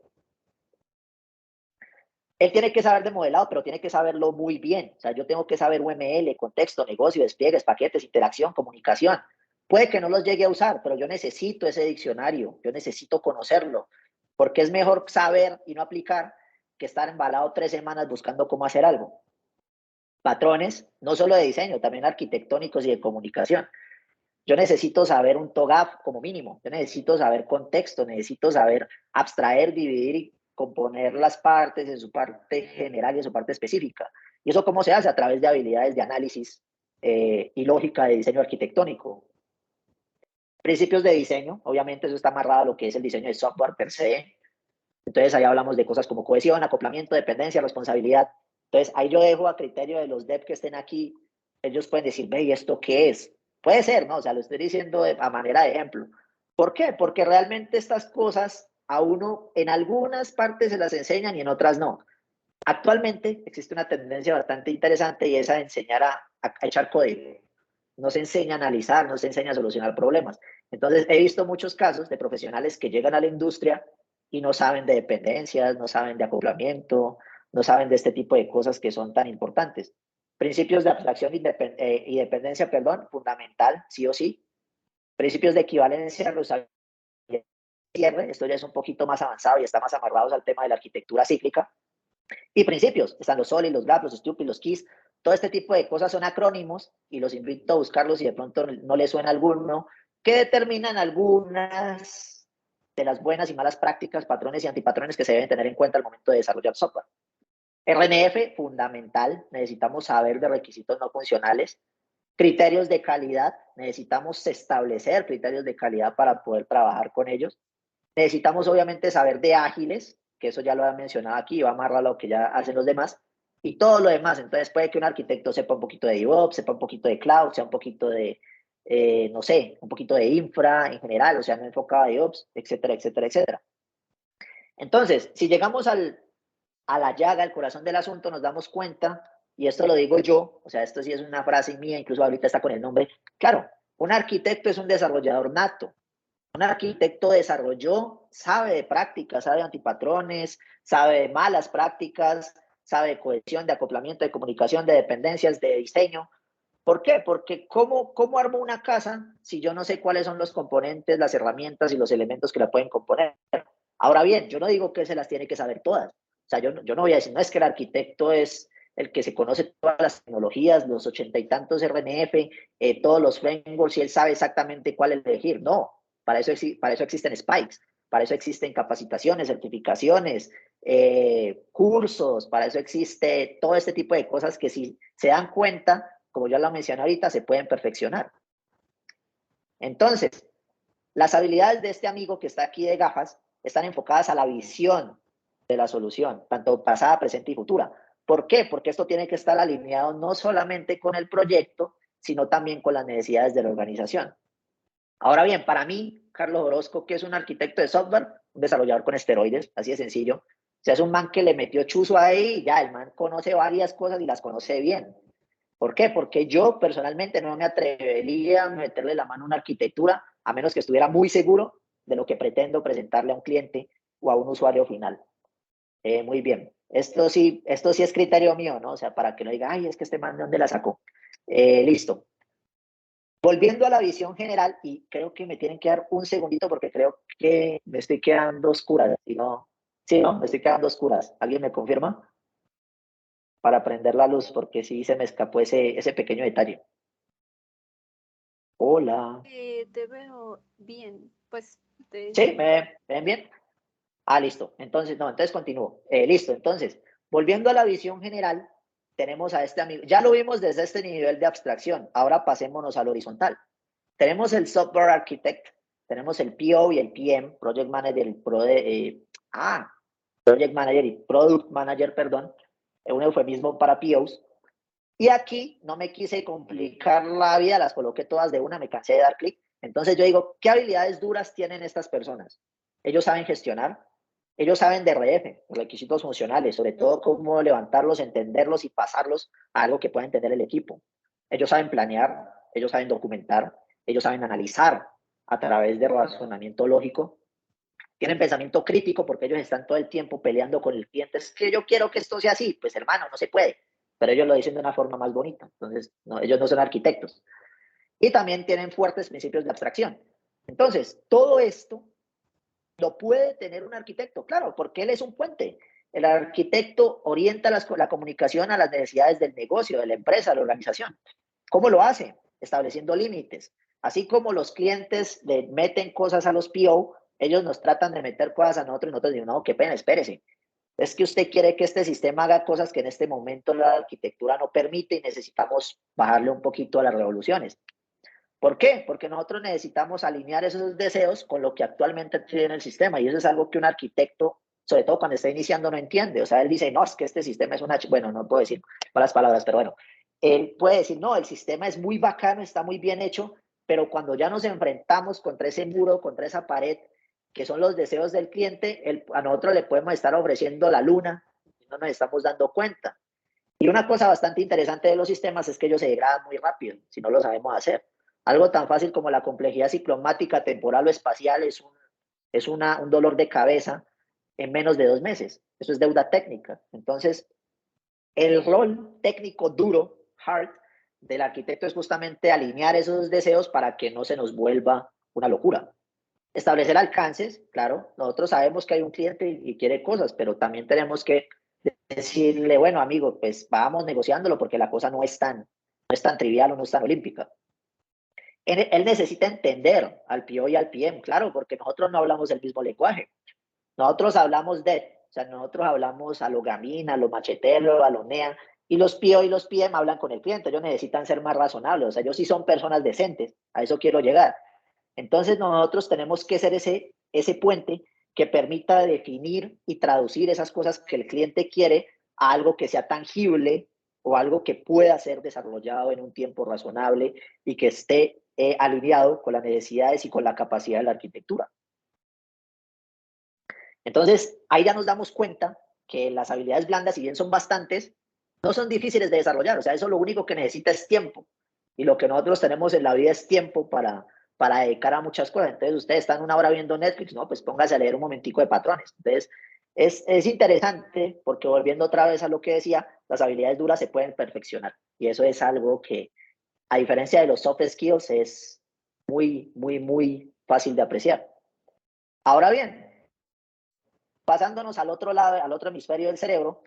Él tiene que saber de modelado, pero tiene que saberlo muy bien. O sea, yo tengo que saber UML, contexto, negocio, despliegues, paquetes, interacción, comunicación. Puede que no los llegue a usar, pero yo necesito ese diccionario, yo necesito conocerlo, porque es mejor saber y no aplicar que estar embalado 3 semanas buscando cómo hacer algo. Patrones, no solo de diseño, también arquitectónicos y de comunicación. Yo necesito saber un TOGAF como mínimo, yo necesito saber contexto, necesito saber abstraer, dividir y componer las partes en su parte general y en su parte específica. ¿Y eso cómo se hace? A través de habilidades de análisis y lógica de diseño arquitectónico. Principios de diseño, obviamente eso está amarrado a lo que es el diseño de software per se. Entonces ahí hablamos de cosas como cohesión, acoplamiento, dependencia, responsabilidad. Entonces ahí yo dejo a criterio de los devs que estén aquí, ellos pueden decir, ve, ¿y esto qué es? Puede ser, ¿no? O sea, lo estoy diciendo a manera de ejemplo. ¿Por qué? Porque realmente estas cosas a uno en algunas partes se las enseñan y en otras no. Actualmente existe una tendencia bastante interesante y es a enseñar a echar código. No se enseña a analizar, no se enseña a solucionar problemas. Entonces, he visto muchos casos de profesionales que llegan a la industria y no saben de dependencias, no saben de acoplamiento, no saben de este tipo de cosas que son tan importantes. Principios de abstracción y dependencia, perdón, fundamental, sí o sí. Principios de equivalencia, cierre, esto ya es un poquito más avanzado y está más amarrados al tema de la arquitectura cíclica. Y principios, están los SOLID, los GAP, los STUPID, los KISS, todo este tipo de cosas son acrónimos y los invito a buscarlos si de pronto no les suena alguno, que determinan algunas de las buenas y malas prácticas, patrones y antipatrones que se deben tener en cuenta al momento de desarrollar software. RNF, fundamental, necesitamos saber de requisitos no funcionales. Criterios de calidad, necesitamos establecer criterios de calidad para poder trabajar con ellos. Necesitamos obviamente saber de ágiles, que eso ya lo he mencionado aquí, va a amarrar a lo que ya hacen los demás, y todo lo demás. Entonces puede que un arquitecto sepa un poquito de DevOps, sepa un poquito de Cloud, sea un poquito de, no sé, un poquito de infra en general, o sea, no enfocado a DevOps, etcétera, etcétera, etcétera. Entonces, si llegamos a la llaga, al corazón del asunto, nos damos cuenta, y esto lo digo yo, o sea, esto sí es una frase mía, incluso ahorita está con el nombre, claro, un arquitecto es un desarrollador nato. Un arquitecto desarrolló, sabe de prácticas, sabe de antipatrones, sabe de malas prácticas, sabe de cohesión, de acoplamiento, de comunicación, de dependencias, de diseño. ¿Por qué? Porque ¿cómo armo una casa si yo no sé cuáles son los componentes, las herramientas y los elementos que la pueden componer? Ahora bien, yo no digo que se las tiene que saber todas. O sea, yo no voy a decir, no es que el arquitecto es el que se conoce todas las tecnologías, los 80 y tantos RNF, todos los frameworks, y él sabe exactamente cuál elegir. No, para eso existen spikes, para eso existen capacitaciones, certificaciones, cursos, para eso existe todo este tipo de cosas que si se dan cuenta, como ya lo mencioné ahorita, se pueden perfeccionar. Entonces, las habilidades de este amigo que está aquí de gafas están enfocadas a la visión de la solución, tanto pasada, presente y futura. ¿Por qué? Porque esto tiene que estar alineado no solamente con el proyecto, sino también con las necesidades de la organización. Ahora bien, para mí, Carlos Orozco, que es un arquitecto de software, un desarrollador con esteroides, así de sencillo, o sea, es un man que le metió chuzo ahí y ya, el man conoce varias cosas y las conoce bien. ¿Por qué? Porque yo personalmente no me atrevería a meterle la mano a una arquitectura a menos que estuviera muy seguro de lo que pretendo presentarle a un cliente o a un usuario final. Muy bien. Esto sí es criterio mío, ¿no? O sea, para que no diga, ay, es que este man de dónde la sacó. Listo. Volviendo a la visión general, y creo que me tienen que dar un segundito porque creo que me estoy quedando oscuras. Si no, sí, no, me estoy quedando oscuras. ¿Alguien me confirma? Para prender la luz, porque sí se me escapó ese pequeño detalle. Hola. Te veo bien, pues ¿Sí? ¿Me ven bien? Ah, listo. Entonces, no, entonces continúo. Listo. Entonces, volviendo a la visión general, tenemos a este amigo. Ya lo vimos desde este nivel de abstracción. Ahora pasémonos al horizontal. Tenemos el Software Architect, tenemos el PO y el PM, Project Manager y Project Manager y Product Manager, perdón, un eufemismo para POs. Y aquí no me quise complicar la vida, las coloqué todas de una, me cansé de dar clic. Entonces yo digo, ¿qué habilidades duras tienen estas personas? Ellos saben gestionar, ellos saben de RF, requisitos funcionales, sobre todo cómo levantarlos, entenderlos y pasarlos a algo que pueda entender el equipo. Ellos saben planear, ellos saben documentar, ellos saben analizar a través de razonamiento lógico. Tienen pensamiento crítico porque ellos están todo el tiempo peleando con el cliente. Es que yo quiero que esto sea así. Pues hermano, no se puede. Pero ellos lo dicen de una forma más bonita. Entonces, no, ellos no son arquitectos. Y también tienen fuertes principios de abstracción. Entonces, todo esto lo puede tener un arquitecto, claro, porque él es un puente. El arquitecto orienta la comunicación a las necesidades del negocio, de la empresa, de la organización. ¿Cómo lo hace? Estableciendo límites. Así como los clientes le meten cosas a los PO, ellos nos tratan de meter cosas a nosotros y nosotros decimos, no, qué pena, espérese. Es que usted quiere que este sistema haga cosas que en este momento la arquitectura no permite y necesitamos bajarle un poquito a las revoluciones. ¿Por qué? Porque nosotros necesitamos alinear esos deseos con lo que actualmente tiene el sistema y eso es algo que un arquitecto, sobre todo cuando está iniciando, no entiende. O sea, él dice, no, es que este sistema es una... Bueno, no puedo decir malas palabras, pero bueno, él puede decir, no, el sistema es muy bacano, está muy bien hecho, pero cuando ya nos enfrentamos contra ese muro, contra esa pared, que son los deseos del cliente, a nosotros le podemos estar ofreciendo la luna y no nos estamos dando cuenta. Y una cosa bastante interesante de los sistemas es que ellos se degradan muy rápido, si no lo sabemos hacer. Algo tan fácil como la complejidad ciclomática, temporal o espacial un dolor de cabeza en menos de 2 meses. Eso es deuda técnica. Entonces, el rol técnico duro, hard, del arquitecto es justamente alinear esos deseos para que no se nos vuelva una locura. Establecer alcances, claro, nosotros sabemos que hay un cliente y quiere cosas, pero también tenemos que decirle, bueno, amigo, pues vamos negociándolo porque la cosa no es tan trivial o no es tan olímpica. Él necesita entender al PO y al PM, claro, porque nosotros no hablamos el mismo lenguaje. Nosotros hablamos o sea, nosotros hablamos a lo gamín, a lo machetero, a lo NEA, y los PO y los PM hablan con el cliente. Ellos necesitan ser más razonables, o sea, ellos sí son personas decentes, a eso quiero llegar. Entonces nosotros tenemos que ser ese puente que permita definir y traducir esas cosas que el cliente quiere a algo que sea tangible o algo que pueda ser desarrollado en un tiempo razonable y que esté alineado con las necesidades y con la capacidad de la arquitectura. Entonces, ahí ya nos damos cuenta que las habilidades blandas, si bien son bastantes, no son difíciles de desarrollar. O sea, eso lo único que necesita es tiempo. Y lo que nosotros tenemos en la vida es tiempo para dedicar a muchas cosas. Entonces, ustedes están una hora viendo Netflix, no, pues póngase a leer un momentico de patrones. Entonces, es interesante porque volviendo otra vez a lo que decía, las habilidades duras se pueden perfeccionar. Y eso es algo que, a diferencia de los soft skills, es muy, muy, muy fácil de apreciar. Ahora bien, pasándonos al otro lado, al otro hemisferio del cerebro,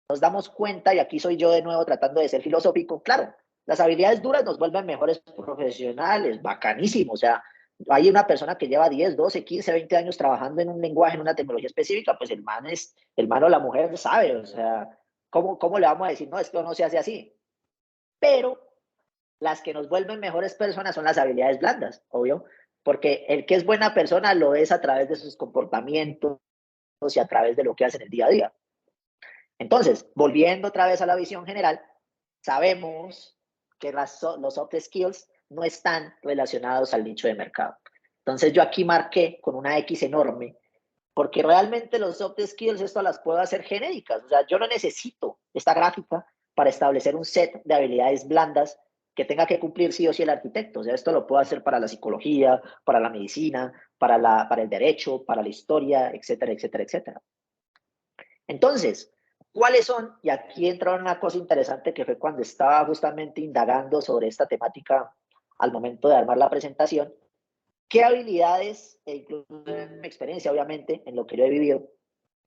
nos damos cuenta, y aquí soy yo de nuevo tratando de ser filosófico, claro, las habilidades duras nos vuelven mejores profesionales, bacanísimo, o sea, hay una persona que lleva 10, 12, 15, 20 años trabajando en un lenguaje, en una tecnología específica, pues el man o la mujer sabe, o sea, ¿cómo le vamos a decir, no, esto no se hace así? Pero las que nos vuelven mejores personas son las habilidades blandas, obvio, porque el que es buena persona lo es a través de sus comportamientos y a través de lo que hace en el día a día. Entonces, volviendo otra vez a la visión general, sabemos que los soft skills no están relacionados al nicho de mercado. Entonces yo aquí marqué con una X enorme, porque realmente los soft skills, esto las puedo hacer genéricas. O sea, yo no necesito esta gráfica para establecer un set de habilidades blandas que tenga que cumplir sí o sí el arquitecto. O sea, esto lo puedo hacer para la psicología, para la medicina, para el derecho, para la historia, etcétera, etcétera, etcétera. Entonces, ¿cuáles son? Y aquí entra una cosa interesante que fue cuando estaba justamente indagando sobre esta temática al momento de armar la presentación. ¿Qué habilidades, e incluso en mi experiencia, obviamente, en lo que yo he vivido,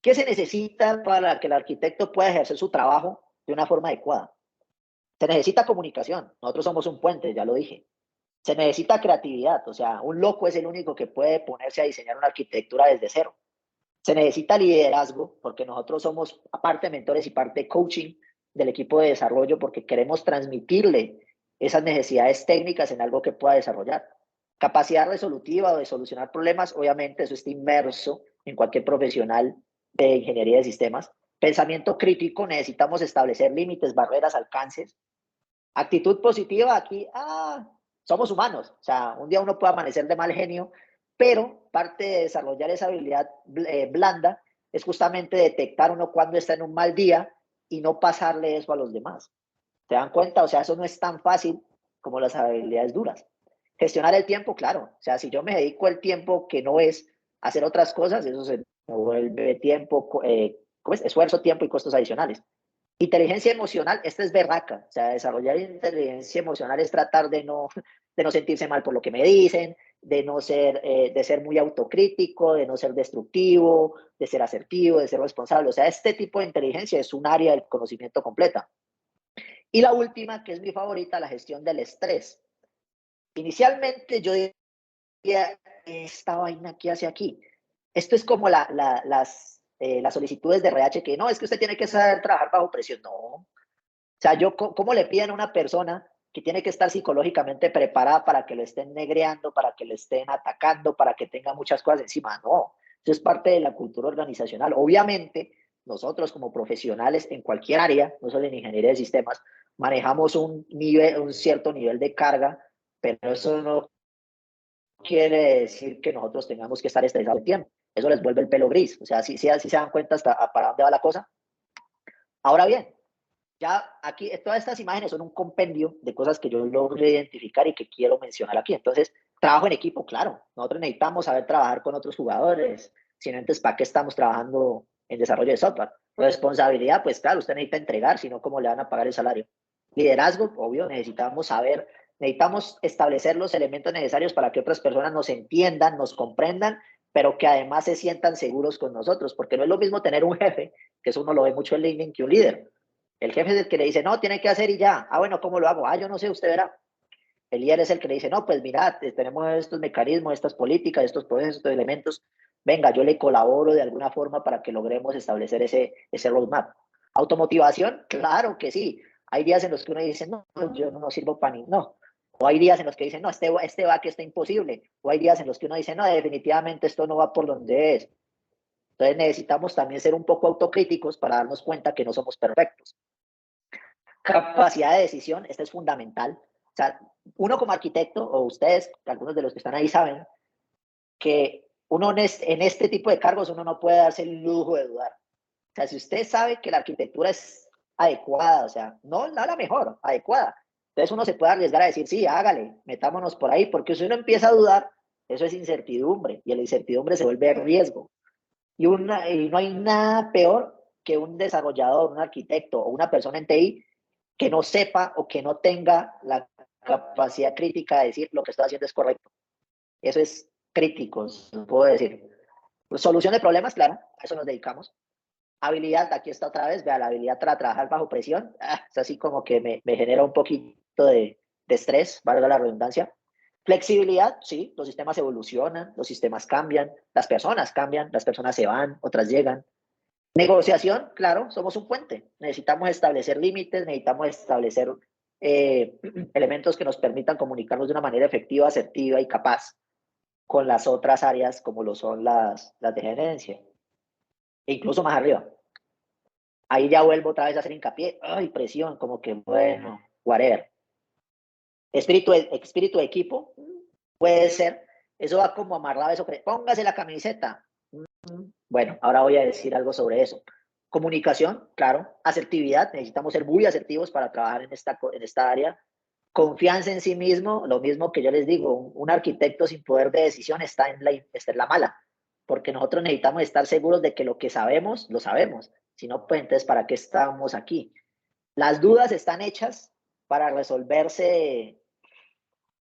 qué se necesita para que el arquitecto pueda ejercer su trabajo de una forma adecuada? Se necesita comunicación. Nosotros somos un puente, ya lo dije. Se necesita creatividad. O sea, un loco es el único que puede ponerse a diseñar una arquitectura desde cero. Se necesita liderazgo, porque nosotros somos parte mentores y parte coaching del equipo de desarrollo, porque queremos transmitirle esas necesidades técnicas en algo que pueda desarrollar. Capacidad resolutiva o de solucionar problemas, obviamente eso está inmerso en cualquier profesional de ingeniería de sistemas. Pensamiento crítico, necesitamos establecer límites, barreras, alcances. Actitud positiva, aquí, somos humanos. O sea, un día uno puede amanecer de mal genio, pero parte de desarrollar esa habilidad blanda es justamente detectar uno cuando está en un mal día y no pasarle eso a los demás. ¿Se dan cuenta? O sea, eso no es tan fácil como las habilidades duras. Gestionar el tiempo, claro. O sea, si yo me dedico el tiempo que no es hacer otras cosas, eso se vuelve tiempo, ¿cómo es? Esfuerzo, tiempo y costos adicionales. Inteligencia emocional, esta es berraca. O sea, desarrollar inteligencia emocional es tratar de no sentirse mal por lo que me dicen, de ser muy autocrítico, de no ser destructivo, de ser asertivo, de ser responsable. O sea, este tipo de inteligencia es un área del conocimiento completa. Y la última, que es mi favorita, la gestión del estrés. Inicialmente yo diría, esta vaina que hace aquí. Esto es como las solicitudes de RH que no, es que usted tiene que saber trabajar bajo presión. No. O sea, ¿cómo le piden a una persona que tiene que estar psicológicamente preparada para que lo estén negreando, para que lo estén atacando, para que tenga muchas cosas encima? No, eso es parte de la cultura organizacional. Obviamente, nosotros como profesionales en cualquier área, no solo en ingeniería de sistemas, manejamos un cierto nivel de carga, pero eso no quiere decir que nosotros tengamos que estar estresados el tiempo. Eso les vuelve el pelo gris. O sea, si se dan cuenta hasta para dónde va la cosa. Ahora bien, ya aquí todas estas imágenes son un compendio de cosas que yo logro identificar y que quiero mencionar aquí. Entonces, trabajo en equipo, claro. Nosotros necesitamos saber trabajar con otros jugadores. Si no, entonces, ¿para qué estamos trabajando en desarrollo de software? Responsabilidad, pues claro, usted necesita entregar, si no, ¿cómo le van a pagar el salario? Liderazgo, obvio, necesitamos establecer los elementos necesarios para que otras personas nos entiendan, nos comprendan, pero que además se sientan seguros con nosotros, porque no es lo mismo tener un jefe, que eso uno lo ve mucho en LinkedIn, que un líder. El jefe es el que le dice, no, tiene que hacer y ya. Bueno, ¿cómo lo hago? Yo no sé, usted verá. El líder es el que le dice, no, pues mira, tenemos estos mecanismos, estas políticas, estos procesos, estos elementos. Venga, yo le colaboro de alguna forma para que logremos establecer ese roadmap. Automotivación, claro que sí. Hay días en los que uno dice, no, yo no sirvo para ni, no. O hay días en los que dicen, no, este va que está imposible. O hay días en los que uno dice, no, definitivamente esto no va por donde es. Entonces necesitamos también ser un poco autocríticos para darnos cuenta que no somos perfectos. Capacidad de decisión, esta es fundamental. O sea, uno como arquitecto, o ustedes, algunos de los que están ahí saben, que uno en este tipo de cargos uno no puede darse el lujo de dudar. O sea, si usted sabe que la arquitectura es adecuada, o sea, no la mejor, adecuada, entonces uno se puede arriesgar a decir, sí, hágale, metámonos por ahí, porque si uno empieza a dudar, eso es incertidumbre, y la incertidumbre se vuelve riesgo. Y no hay nada peor que un desarrollador, un arquitecto o una persona en TI que no sepa o que no tenga la capacidad crítica de decir lo que estoy haciendo es correcto. Eso es crítico, puedo decir. Solución de problemas, claro, a eso nos dedicamos. Habilidad, aquí está otra vez, vea, la habilidad para trabajar bajo presión, es así como que me genera un poquito de estrés, valga la redundancia. Flexibilidad, sí, los sistemas evolucionan, los sistemas cambian, las personas se van, otras llegan. Negociación, claro, somos un puente. Necesitamos establecer límites, necesitamos establecer elementos que nos permitan comunicarnos de una manera efectiva, asertiva y capaz con las otras áreas como lo son las de gerencia. E incluso más arriba. Ahí ya vuelvo otra vez a hacer hincapié. Ay, presión, como que bueno, whatever. Espíritu de equipo, puede ser. Eso va como amarrado a eso. Póngase la camiseta. Bueno, ahora voy a decir algo sobre eso. Comunicación, claro. Asertividad, necesitamos ser muy asertivos para trabajar en esta área. Confianza en sí mismo, lo mismo que yo les digo, un arquitecto sin poder de decisión está en la mala, porque nosotros necesitamos estar seguros de que lo que sabemos, lo sabemos. Si no, pues entonces, ¿para qué estamos aquí? Las dudas están hechas para resolverse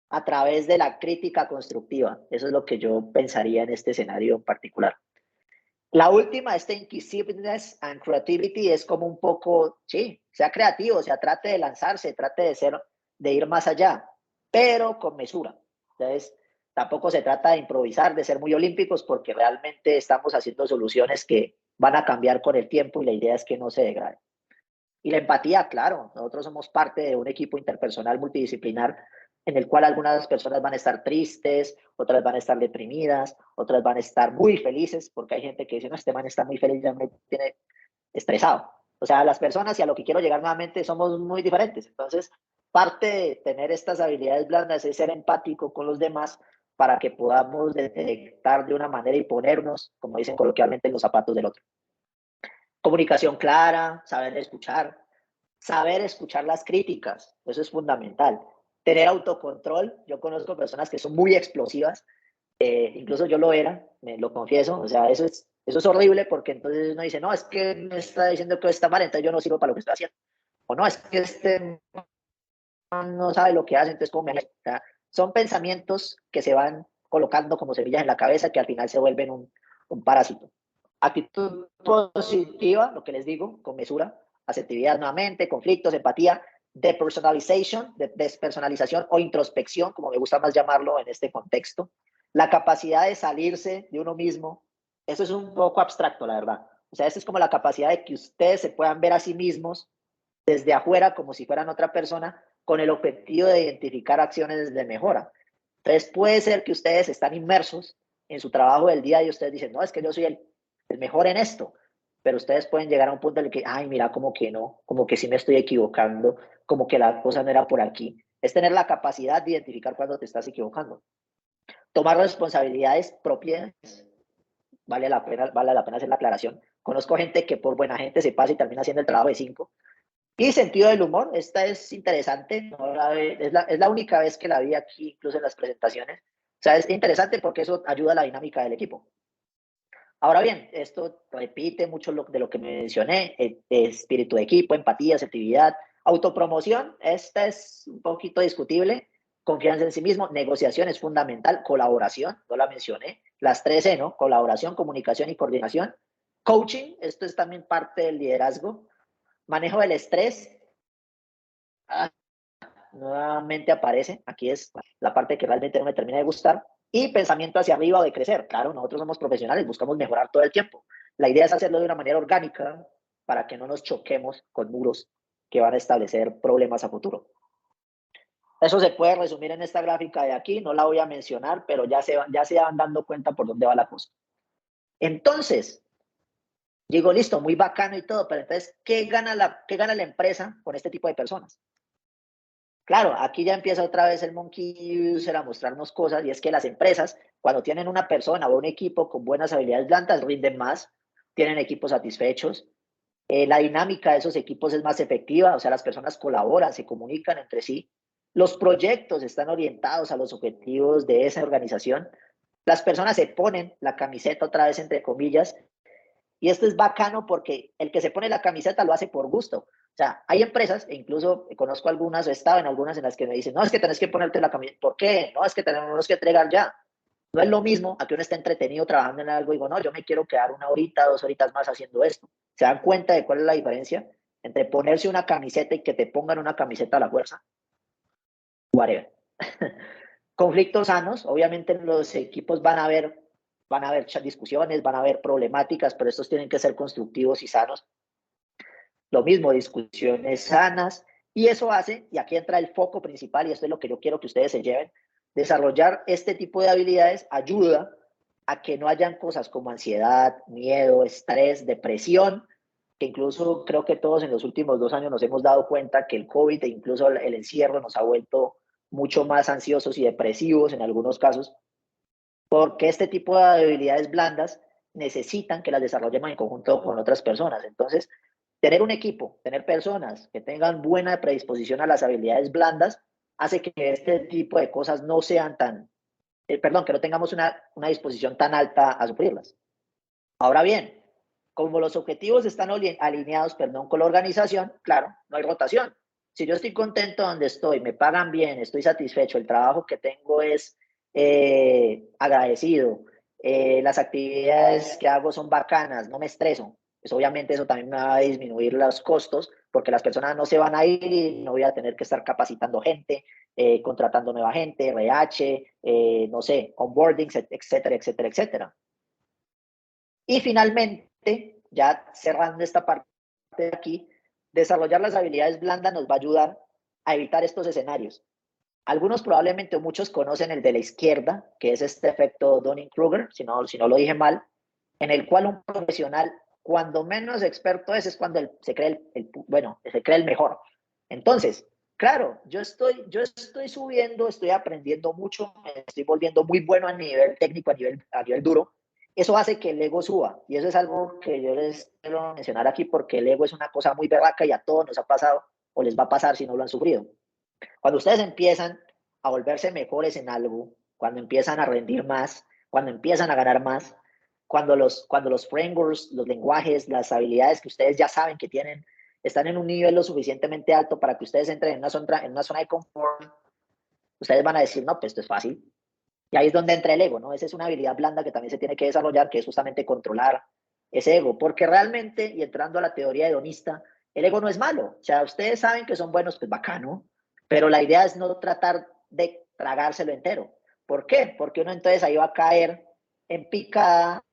a través de la crítica constructiva. Eso es lo que yo pensaría en este escenario en particular. La última, inquisitiveness and creativity, es como un poco, sí, sea creativo, o sea, trate de lanzarse, trate de ir más allá, pero con mesura. Entonces, tampoco se trata de improvisar, de ser muy olímpicos, porque realmente estamos haciendo soluciones que van a cambiar con el tiempo y la idea es que no se degrade. Y la empatía, claro, nosotros somos parte de un equipo interpersonal multidisciplinar en el cual algunas personas van a estar tristes, otras van a estar deprimidas, otras van a estar muy felices, porque hay gente que dice, no, este man está muy feliz, ya me tiene estresado. O sea, las personas y a lo que quiero llegar nuevamente somos muy diferentes. Entonces, parte de tener estas habilidades blandas es ser empático con los demás para que podamos detectar de una manera y ponernos, como dicen coloquialmente, en los zapatos del otro. Comunicación clara, saber escuchar las críticas, eso es fundamental. Tener autocontrol, yo conozco personas que son muy explosivas, incluso yo lo era, me lo confieso, o sea, eso es horrible porque entonces uno dice, no, es que me está diciendo que está mal, entonces yo no sirvo para lo que estoy haciendo. O no, es que este no sabe lo que hace, entonces ¿cómo me hace? O sea, son pensamientos que se van colocando como semillas en la cabeza que al final se vuelven un parásito. Actitud positiva, lo que les digo, con mesura, asertividad nuevamente, conflictos, empatía, depersonalization, despersonalización o introspección, como me gusta más llamarlo en este contexto. La capacidad de salirse de uno mismo, eso es un poco abstracto, la verdad. O sea, eso es como la capacidad de que ustedes se puedan ver a sí mismos desde afuera como si fueran otra persona con el objetivo de identificar acciones de mejora. Entonces puede ser que ustedes están inmersos en su trabajo del día y ustedes dicen, no, es que yo soy el mejor en esto, pero ustedes pueden llegar a un punto en el que, ay, mira, como que no, como que sí me estoy equivocando, como que la cosa no era por aquí. Es tener la capacidad de identificar cuando te estás equivocando. Tomar responsabilidades propias, vale la pena hacer la aclaración. Conozco gente que por buena gente se pasa y termina haciendo el trabajo de 5. Y sentido del humor, esta es interesante, ¿no? Es la única vez que la vi aquí, incluso en las presentaciones. O sea, es interesante porque eso ayuda a la dinámica del equipo. Ahora bien, esto repite mucho de lo que mencioné, espíritu de equipo, empatía, asertividad, autopromoción, esta es un poquito discutible, confianza en sí mismo, negociación es fundamental, colaboración, no la mencioné, las 3 ¿no? Colaboración, comunicación y coordinación. Coaching, esto es también parte del liderazgo. Manejo del estrés, nuevamente aparece, aquí es la parte que realmente no me termina de gustar, y pensamiento hacia arriba o de crecer. Claro, nosotros somos profesionales, buscamos mejorar todo el tiempo. La idea es hacerlo de una manera orgánica para que no nos choquemos con muros que van a establecer problemas a futuro. Eso se puede resumir en esta gráfica de aquí, no la voy a mencionar, pero ya se van dando cuenta por dónde va la cosa. Entonces, digo, listo, muy bacano y todo, pero entonces, ¿qué gana la empresa con este tipo de personas? Claro, aquí ya empieza otra vez el monkey user a mostrarnos cosas y es que las empresas, cuando tienen una persona o un equipo con buenas habilidades blandas, rinden más, tienen equipos satisfechos, la dinámica de esos equipos es más efectiva, o sea, las personas colaboran, se comunican entre sí, los proyectos están orientados a los objetivos de esa organización, las personas se ponen la camiseta otra vez entre comillas. Y esto es bacano porque el que se pone la camiseta lo hace por gusto. O sea, hay empresas, e incluso conozco algunas, he estado en algunas en las que me dicen, no, es que tenés que ponerte la camiseta. ¿Por qué? No, es que tenemos que entregar ya. No es lo mismo a que uno esté entretenido trabajando en algo y digo, no, yo me quiero quedar 1 horita, 2 horitas más haciendo esto. ¿Se dan cuenta de cuál es la diferencia entre ponerse una camiseta y que te pongan una camiseta a la fuerza? Whatever. Conflictos sanos, obviamente los equipos van a haber discusiones, van a haber problemáticas, pero estos tienen que ser constructivos y sanos. Lo mismo, discusiones sanas, y eso hace, y aquí entra el foco principal, y esto es lo que yo quiero que ustedes se lleven, desarrollar este tipo de habilidades ayuda a que no hayan cosas como ansiedad, miedo, estrés, depresión, que incluso creo que todos en los últimos 2 años nos hemos dado cuenta que el COVID e incluso el encierro nos ha vuelto mucho más ansiosos y depresivos en algunos casos, porque este tipo de habilidades blandas necesitan que las desarrollemos en conjunto con otras personas. Entonces, tener un equipo, tener personas que tengan buena predisposición a las habilidades blandas, hace que este tipo de cosas no sean tan, perdón, que no tengamos una disposición tan alta a sufrirlas. Ahora bien, como los objetivos están alineados, perdón, con la organización, claro, no hay rotación. Si yo estoy contento donde estoy, me pagan bien, estoy satisfecho, el trabajo que tengo es agradecido, las actividades que hago son bacanas, no me estreso, pues obviamente eso también me va a disminuir los costos porque las personas no se van a ir y no voy a tener que estar capacitando gente, contratando nueva gente, RH, no sé, onboarding, etcétera, etcétera, etcétera. Y finalmente, ya cerrando esta parte de aquí, desarrollar las habilidades blandas nos va a ayudar a evitar estos escenarios. Algunos probablemente o muchos conocen el de la izquierda, que es este efecto Dunning-Kruger, si no lo dije mal, en el cual un profesional, cuando menos experto es cuando se cree se cree el mejor. Entonces, claro, yo estoy subiendo, estoy aprendiendo mucho, me estoy volviendo muy bueno a nivel técnico, a nivel duro. Eso hace que el ego suba, y eso es algo que yo les quiero mencionar aquí porque el ego es una cosa muy berraca y a todos nos ha pasado o les va a pasar si no lo han sufrido. Cuando ustedes empiezan a volverse mejores en algo, cuando empiezan a rendir más, cuando empiezan a ganar más, cuando los frameworks, los lenguajes, las habilidades que ustedes ya saben que tienen, están en un nivel lo suficientemente alto para que ustedes entren en una zona de confort, ustedes van a decir, no, pues esto es fácil. Y ahí es donde entra el ego, ¿no? Esa es una habilidad blanda que también se tiene que desarrollar, que es justamente controlar ese ego. Porque realmente, y entrando a la teoría hedonista, el ego no es malo. O sea, ustedes saben que son buenos, pues bacano. Pero la idea es no tratar de tragárselo entero. ¿Por qué? Porque uno entonces ahí va a caer en picada,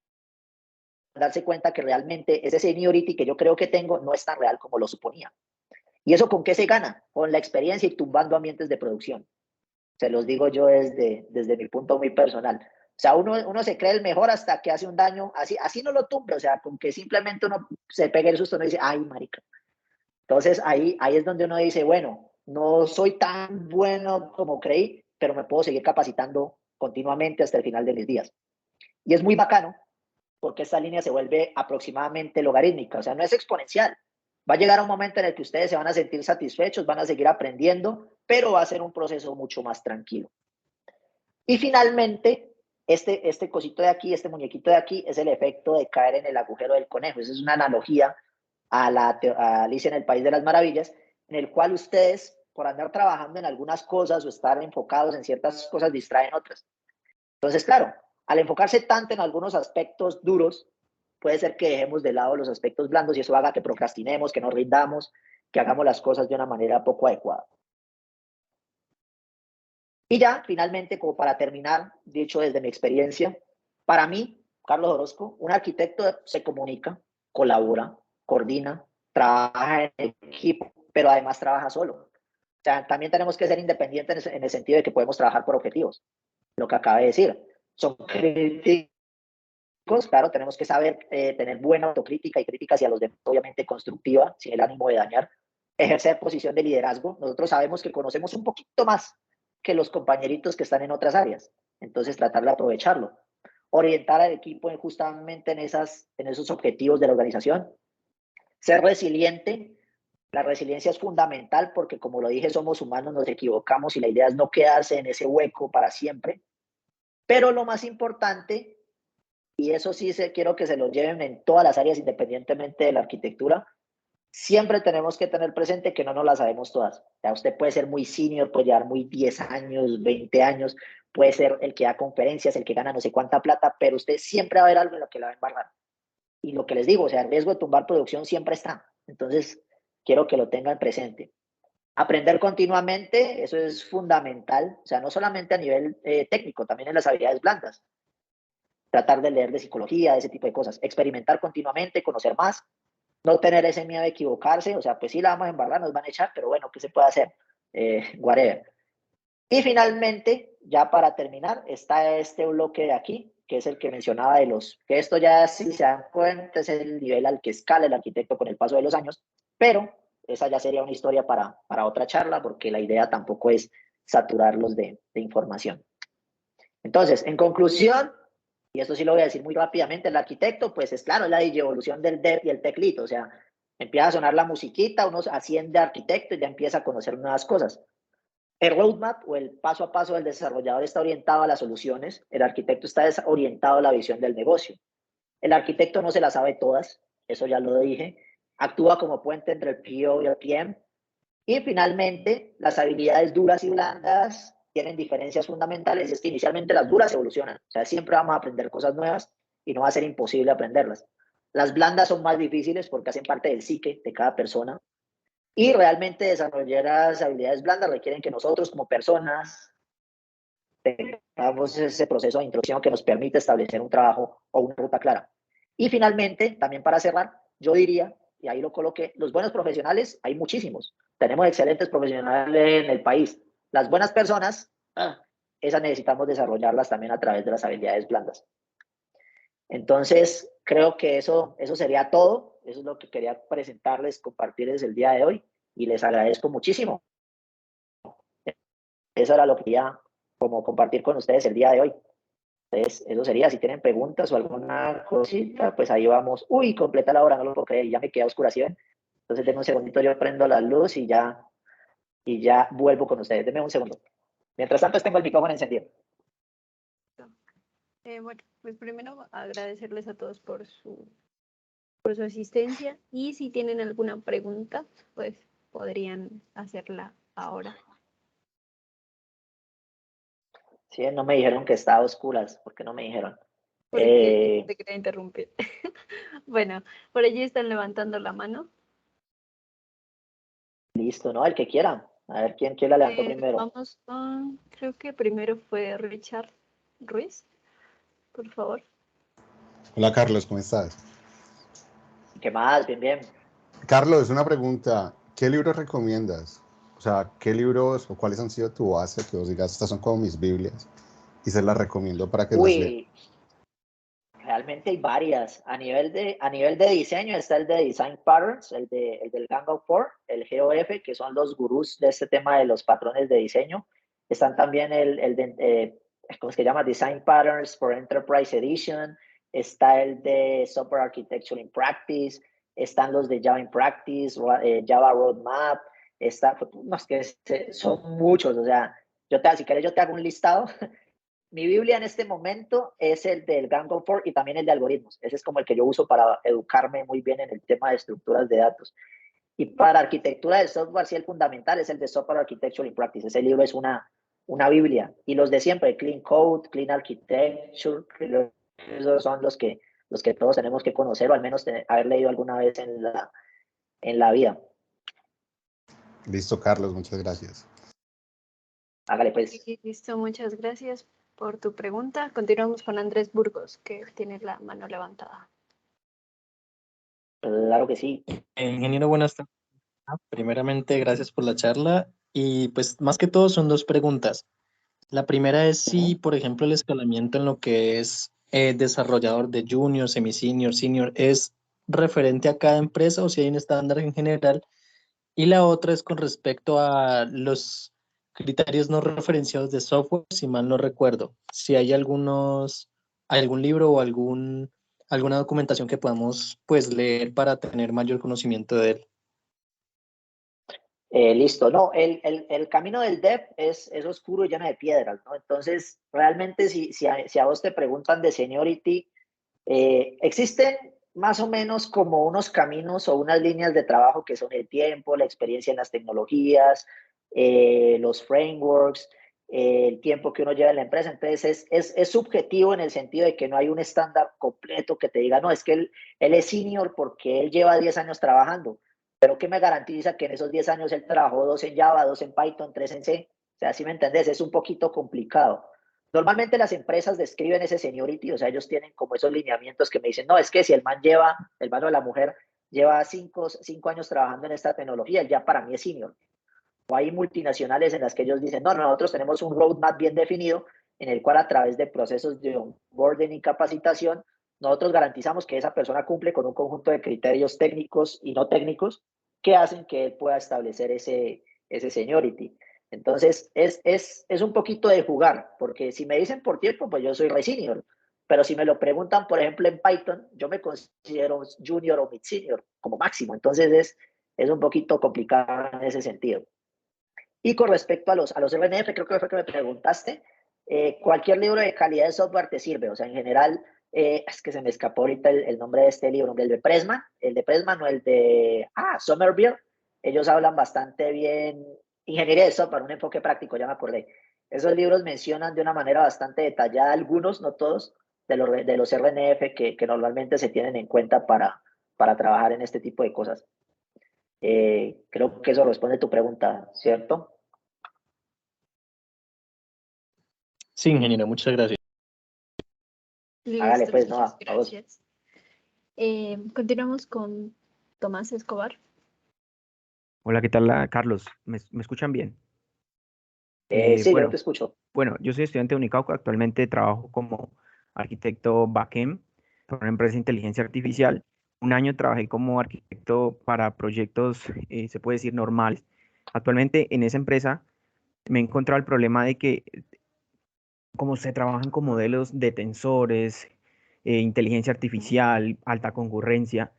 darse cuenta que realmente ese seniority que yo creo que tengo no es tan real como lo suponía. ¿Y eso con qué se gana? Con la experiencia y tumbando ambientes de producción. Se los digo yo desde mi punto muy personal. O sea, uno se cree el mejor hasta que hace un daño, así no lo tumbe, o sea, con que simplemente uno se pegue el susto, no dice, ay, marica. Entonces ahí es donde uno dice, bueno, no soy tan bueno como creí, pero me puedo seguir capacitando continuamente hasta el final de mis días. Y es muy bacano porque esta línea se vuelve aproximadamente logarítmica, o sea, no es exponencial. Va a llegar un momento en el que ustedes se van a sentir satisfechos, van a seguir aprendiendo, pero va a ser un proceso mucho más tranquilo. Y finalmente, este cosito de aquí, este muñequito de aquí, es el efecto de caer en el agujero del conejo. Esa es una analogía a Alicia en el País de las Maravillas, en el cual ustedes, por andar trabajando en algunas cosas o estar enfocados en ciertas cosas, distraen otras. Entonces, claro, al enfocarse tanto en algunos aspectos duros, puede ser que dejemos de lado los aspectos blandos y eso haga que procrastinemos, que no rindamos, que hagamos las cosas de una manera poco adecuada. Y ya, finalmente, como para terminar, dicho desde mi experiencia, para mí, Carlos Orozco, un arquitecto se comunica, colabora, coordina, trabaja en equipo, pero además trabaja solo. O sea, también tenemos que ser independientes en el sentido de que podemos trabajar por objetivos, lo que acabé de decir. Son críticos, claro, tenemos que saber tener buena autocrítica y crítica hacia los demás, obviamente constructiva, sin el ánimo de dañar, ejercer posición de liderazgo. Nosotros sabemos que conocemos un poquito más que los compañeritos que están en otras áreas, entonces tratar de aprovecharlo. Orientar al equipo justamente en esos objetivos de la organización. Ser resiliente. La resiliencia es fundamental porque, como lo dije, somos humanos, nos equivocamos y la idea es no quedarse en ese hueco para siempre. Pero lo más importante, y eso sí quiero que se lo lleven en todas las áreas independientemente de la arquitectura, siempre tenemos que tener presente que no nos las sabemos todas. O sea, usted puede ser muy senior, puede llevar muy 10 años, 20 años, puede ser el que da conferencias, el que gana no sé cuánta plata, pero usted siempre va a ver algo en lo que la va a embarrar. Y lo que les digo, o sea, el riesgo de tumbar producción siempre está. Entonces, quiero que lo tengan presente. Aprender continuamente, eso es fundamental, o sea, no solamente a nivel técnico, también en las habilidades blandas. Tratar de leer de psicología, de ese tipo de cosas. Experimentar continuamente, conocer más, no tener ese miedo de equivocarse, o sea, pues sí la vamos a embarrar, nos van a echar, pero bueno, ¿qué se puede hacer? Whatever. Y finalmente, ya para terminar, está este bloque de aquí, que es el que mencionaba que esto ya, si se dan cuenta, es el nivel al que escala el arquitecto con el paso de los años, pero esa ya sería una historia para otra charla, porque la idea tampoco es saturarlos de información. Entonces, en conclusión, y esto sí lo voy a decir muy rápidamente, el arquitecto, pues es claro, es la evolución del dev y el tech lead, o sea, empieza a sonar la musiquita, uno asciende a arquitecto y ya empieza a conocer nuevas cosas. El roadmap o el paso a paso del desarrollador está orientado a las soluciones, el arquitecto está orientado a la visión del negocio. El arquitecto no se las sabe todas, eso ya lo dije, actúa como puente entre el PO y el PM. Y finalmente, las habilidades duras y blandas tienen diferencias fundamentales, y es que inicialmente las duras evolucionan, o sea, siempre vamos a aprender cosas nuevas y no va a ser imposible aprenderlas. Las blandas son más difíciles porque hacen parte del psique de cada persona, y realmente desarrollar las habilidades blandas requieren que nosotros como personas tengamos ese proceso de introducción que nos permite establecer un trabajo o una ruta clara. Y finalmente, también para cerrar, yo diría, y ahí lo coloqué, los buenos profesionales, hay muchísimos. Tenemos excelentes profesionales en el país. Las buenas personas, esas necesitamos desarrollarlas también a través de las habilidades blandas. Entonces, creo que eso sería todo. Eso es lo que quería presentarles, compartirles el día de hoy, y les agradezco muchísimo. Eso era lo que quería como compartir con ustedes el día de hoy. Entonces, eso sería. Si tienen preguntas o alguna cosita, pues ahí vamos. Uy, completa la hora, no lo puedo creer, y ya me queda oscura, ¿sí ven? Entonces, denme un segundito, yo prendo la luz y ya vuelvo con ustedes. Denme un segundo. Mientras tanto, tengo el micrófono encendido. Bueno, pues primero agradecerles a todos por su asistencia, y si tienen alguna pregunta, pues podrían hacerla ahora. Sí, no me dijeron que estaba a oscuras. ¿Por qué no me dijeron? Porque te quería interrumpir. Bueno, por allí están levantando la mano. Listo, ¿no? El que quiera. A ver, ¿quién la levantó primero? Vamos con, creo que primero fue Richard Ruiz, por favor. Hola Carlos, ¿cómo estás? ¿Qué más? Bien, bien. Carlos, una pregunta. ¿Qué libros recomiendas? O sea, ¿qué libros o cuáles han sido tu base? Que vos digas, estas son como mis Biblias y se las recomiendo para que las lean. Uy, realmente hay varias. A nivel de diseño está el de Design Patterns, el del Gang of Four, el GOF, que son los gurús de este tema de los patrones de diseño. Están también el de, ¿cómo se llama? Design Patterns for Enterprise Edition. Está el de Software Architecture in Practice. Están los de Java in Practice, Java Roadmap. No, es que son muchos. O sea, si querés, yo te hago un listado. Mi Biblia en este momento es el del Gang of Four y también el de algoritmos. Ese es como el que yo uso para educarme muy bien en el tema de estructuras de datos. Y para arquitectura del software, sí, el fundamental es el de Software Architecture in Practice. Ese libro es una Biblia. Y los de siempre, Clean Code, Clean Architecture, esos son los que todos tenemos que conocer o al menos haber leído alguna vez en la vida. Listo, Carlos, muchas gracias. Hágale pues. Listo, muchas gracias por tu pregunta. Continuamos con Andrés Burgos, que tiene la mano levantada. Claro que sí. Ingeniero, buenas tardes. Primeramente, gracias por la charla. Y pues más que todo son dos preguntas. La primera es si, por ejemplo, el escalamiento en lo que es desarrollador de junior, semi-senior, senior, es referente a cada empresa o si hay un estándar en general. Y la otra es con respecto a los criterios no referenciados de software, si mal no recuerdo. Si hay algún libro o alguna documentación que podamos pues leer para tener mayor conocimiento de él. Listo, no, el camino del dev es oscuro y lleno de piedras, ¿no? Entonces, realmente si a vos te preguntan de seniority, existen más o menos como unos caminos o unas líneas de trabajo que son el tiempo, la experiencia en las tecnologías, los frameworks, el tiempo que uno lleva en la empresa. Entonces, es subjetivo en el sentido de que no hay un estándar completo que te diga, no, es que él es senior porque él lleva 10 años trabajando. Pero ¿qué me garantiza que en esos 10 años él trabajó 2 en Java, 2 en Python, 3 en C? O sea, ¿sí me entendés? Es un poquito complicado. Normalmente las empresas describen ese seniority, o sea, ellos tienen como esos lineamientos que me dicen, no, es que si el man o la mujer lleva 5 años trabajando en esta tecnología, él ya para mí es senior. O hay multinacionales en las que ellos dicen, no, nosotros tenemos un roadmap bien definido en el cual a través de procesos de onboarding y capacitación, nosotros garantizamos que esa persona cumple con un conjunto de criterios técnicos y no técnicos que hacen que él pueda establecer ese seniority. Entonces, es un poquito de jugar, porque si me dicen por tiempo, pues yo soy re senior, pero si me lo preguntan, por ejemplo, en Python, yo me considero junior o mid senior como máximo, entonces es un poquito complicado en ese sentido. Y con respecto a los RNF, creo que fue que me preguntaste, cualquier libro de calidad de software te sirve, o sea, en general, es que se me escapó ahorita el nombre de este libro, el de Pressman o el de, Somerville, ellos hablan bastante bien, ingeniería de software, un enfoque práctico, ya me acordé. Esos libros mencionan de una manera bastante detallada algunos, no todos, de los RNF que normalmente se tienen en cuenta para trabajar en este tipo de cosas. Creo que eso responde a tu pregunta, ¿cierto? Sí, ingeniero, muchas gracias. Hágale Listo, pues, muchas no, a vos. gracias. Continuamos con Tomás Escobar. Hola, ¿qué tal, Carlos? ¿Me escuchan bien? Sí, yo te Bueno, escucho. bueno, yo soy estudiante de Unicauca, actualmente trabajo como arquitecto backend para una empresa de inteligencia artificial. Un año trabajé como arquitecto para proyectos, se puede decir, normales. Actualmente en esa empresa me he encontrado el problema de que como se trabajan con modelos de tensores, inteligencia artificial, alta concurrencia,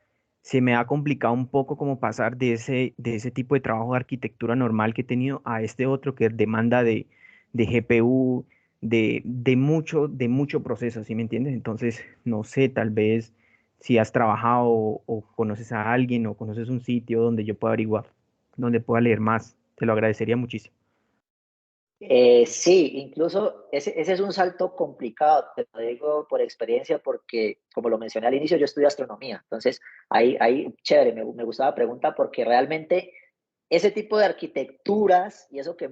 se me ha complicado un poco como pasar de ese tipo de trabajo de arquitectura normal que he tenido a este otro que demanda de GPU, de mucho proceso, ¿sí me entiendes? Entonces, no sé, tal vez si has trabajado o conoces a alguien o conoces un sitio donde yo pueda averiguar, donde pueda leer más, te lo agradecería muchísimo. Sí, incluso ese es un salto complicado, te lo digo por experiencia, porque como lo mencioné al inicio, yo estudio astronomía. Entonces, ahí chévere, me gustaba la pregunta porque realmente ese tipo de arquitecturas y eso que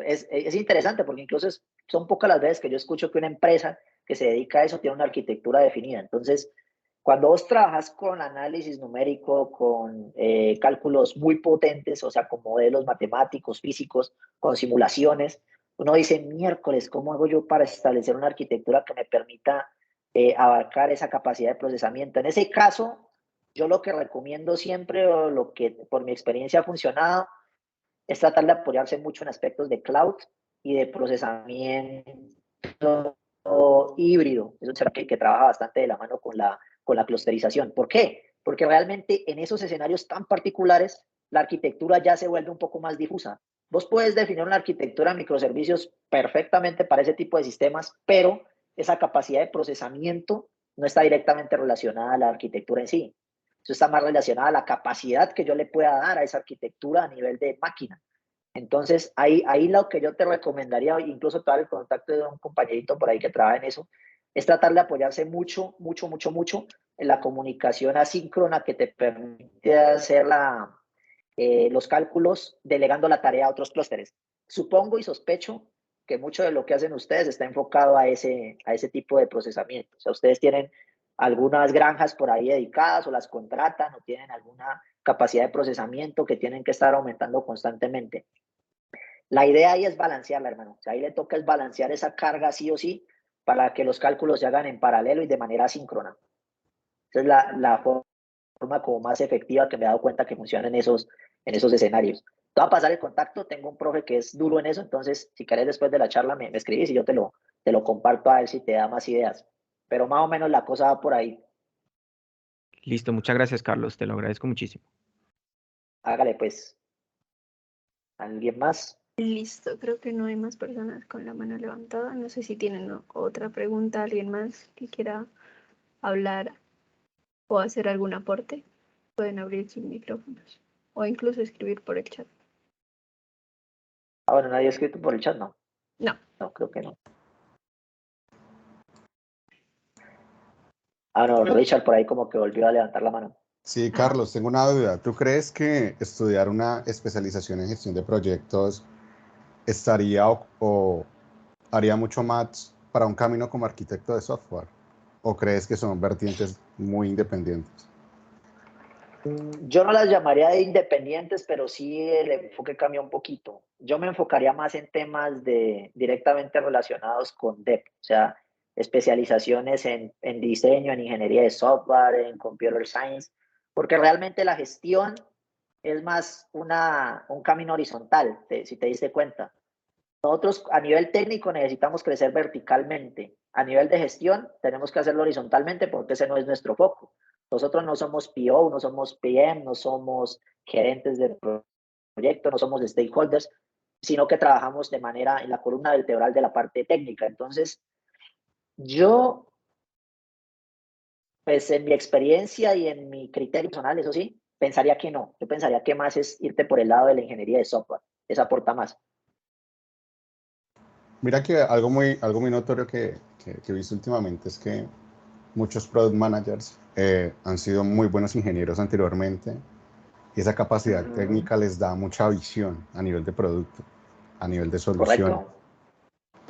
es interesante porque incluso son pocas las veces que yo escucho que una empresa que se dedica a eso tiene una arquitectura definida. Entonces, cuando vos trabajas con análisis numérico, con cálculos muy potentes, o sea, con modelos matemáticos, físicos, con simulaciones, uno dice, miércoles, ¿cómo hago yo para establecer una arquitectura que me permita abarcar esa capacidad de procesamiento? En ese caso, yo lo que recomiendo siempre, o lo que por mi experiencia ha funcionado, es tratar de apoyarse mucho en aspectos de cloud y de procesamiento híbrido. Eso es que trabaja bastante de la mano con la clusterización. ¿Por qué? Porque realmente en esos escenarios tan particulares, la arquitectura ya se vuelve un poco más difusa. Vos puedes definir una arquitectura de microservicios perfectamente para ese tipo de sistemas, pero esa capacidad de procesamiento no está directamente relacionada a la arquitectura en sí. Eso está más relacionado a la capacidad que yo le pueda dar a esa arquitectura a nivel de máquina. Entonces, ahí lo que yo te recomendaría, incluso te dar el contacto de un compañerito por ahí que trabaja en eso, es tratar de apoyarse mucho, mucho, mucho, mucho en la comunicación asíncrona que te permite hacer los cálculos delegando la tarea a otros clústeres. Supongo y sospecho que mucho de lo que hacen ustedes está enfocado a ese tipo de procesamiento. O sea, ustedes tienen algunas granjas por ahí dedicadas o las contratan o tienen alguna capacidad de procesamiento que tienen que estar aumentando constantemente. La idea ahí es balancearla, hermano. O sea, ahí le toca es balancear esa carga sí o sí para que los cálculos se hagan en paralelo y de manera síncrona. Esa es la forma como más efectiva que me he dado cuenta que funciona en esos escenarios. Te voy a pasar el contacto, tengo un profe que es duro en eso, entonces si querés después de la charla me escribís y yo te lo comparto a ver si te da más ideas. Pero más o menos la cosa va por ahí. Listo, muchas gracias, Carlos, te lo agradezco muchísimo. Hágale pues. ¿Alguien más? Listo, creo que no hay más personas con la mano levantada. No sé si tienen otra pregunta, alguien más que quiera hablar o hacer algún aporte. Pueden abrir sus micrófonos o incluso escribir por el chat. Bueno, nadie ha escrito por el chat, ¿no? No. No, creo que no. No, Richard por ahí como que volvió a levantar la mano. Sí, Carlos, tengo una duda. ¿Tú crees que estudiar una especialización en gestión de proyectos estaría o haría mucho más para un camino como arquitecto de software? ¿O crees que son vertientes muy independientes? Yo no las llamaría de independientes, pero sí el enfoque cambia un poquito. Yo me enfocaría más en temas directamente relacionados con DEP, o sea, especializaciones en diseño, en ingeniería de software, en computer science, porque realmente la gestión es más un camino horizontal, si te diste cuenta. Nosotros a nivel técnico necesitamos crecer verticalmente. A nivel de gestión tenemos que hacerlo horizontalmente porque ese no es nuestro foco. Nosotros no somos PO, no somos PM, no somos gerentes de proyecto, no somos stakeholders, sino que trabajamos de manera en la columna vertebral de la parte técnica. Entonces, yo, pues en mi experiencia y en mi criterio personal, eso sí, pensaría que no. Yo pensaría que más es irte por el lado de la ingeniería de software. Eso aporta más. Mira que algo muy notorio que he visto últimamente es que muchos product managers han sido muy buenos ingenieros anteriormente y esa capacidad técnica les da mucha visión a nivel de producto, a nivel de solución.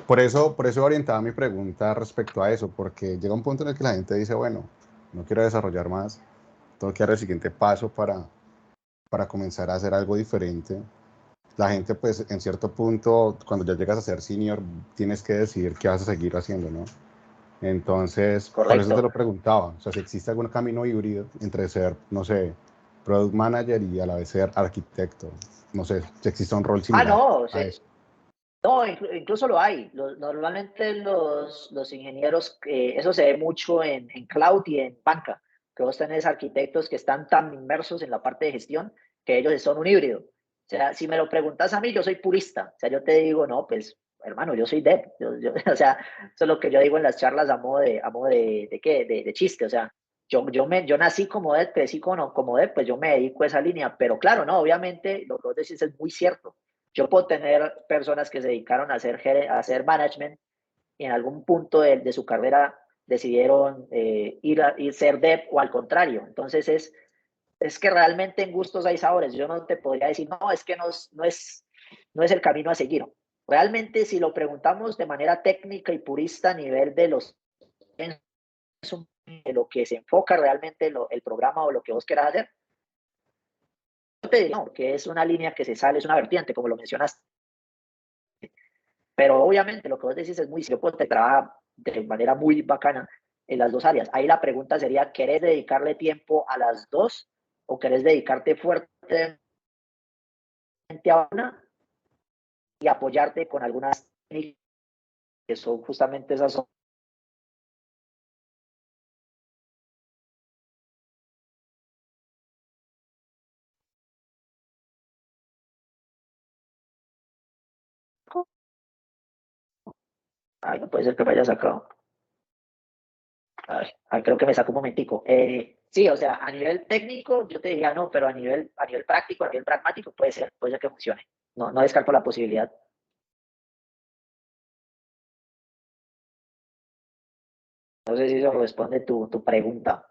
Correcto. Por eso orientaba mi pregunta respecto a eso, porque llega un punto en el que la gente dice, bueno, no quiero desarrollar más, tengo que dar el siguiente paso para comenzar a hacer algo diferente. La gente, pues, en cierto punto, cuando ya llegas a ser senior, tienes que decidir qué vas a seguir haciendo, ¿no? Entonces, por eso te lo Correcto. preguntaba, o sea, si existe algún camino híbrido entre ser, no sé, product manager y a la vez ser arquitecto, no sé, si existe un rol similar No, a eso. no, incluso lo hay. Normalmente los ingenieros, eso se ve mucho en cloud y en banca, que vos tenés arquitectos que están tan inmersos en la parte de gestión que ellos son un híbrido. O sea, si me lo preguntas a mí, yo soy purista. O sea, yo te digo, no, pues, hermano, yo soy dev. O sea, eso es lo que yo digo en las charlas ¿de chiste. O sea, yo nací como dev, crecí como dev, pues yo me dedico a esa línea. Pero claro, no, obviamente lo que vos decís es muy cierto. Yo puedo tener personas que se dedicaron a hacer management y en algún punto de su carrera decidieron ir a ser dev o al contrario. Entonces es que realmente en gustos hay sabores. Yo no te podría decir, no, es que no es el camino a seguir. Realmente si lo preguntamos de manera técnica y purista a nivel de lo que se enfoca realmente el programa o lo que vos quieras hacer, yo te digo no, que es una línea que se sale, es una vertiente, como lo mencionaste. Pero obviamente lo que vos decís es muy cierto, te trabaja de manera muy bacana en las dos áreas. Ahí la pregunta sería, ¿querés dedicarle tiempo a las dos o querés dedicarte fuertemente a una y apoyarte con algunas técnicas que son justamente esas? Ay, no puede ser que me haya sacado. Ay, creo que me sacó un momentico. Sí, o sea, a nivel técnico yo te diría no, pero a nivel práctico, a nivel pragmático puede ser que funcione. No descarto la posibilidad. No sé si eso responde tu pregunta.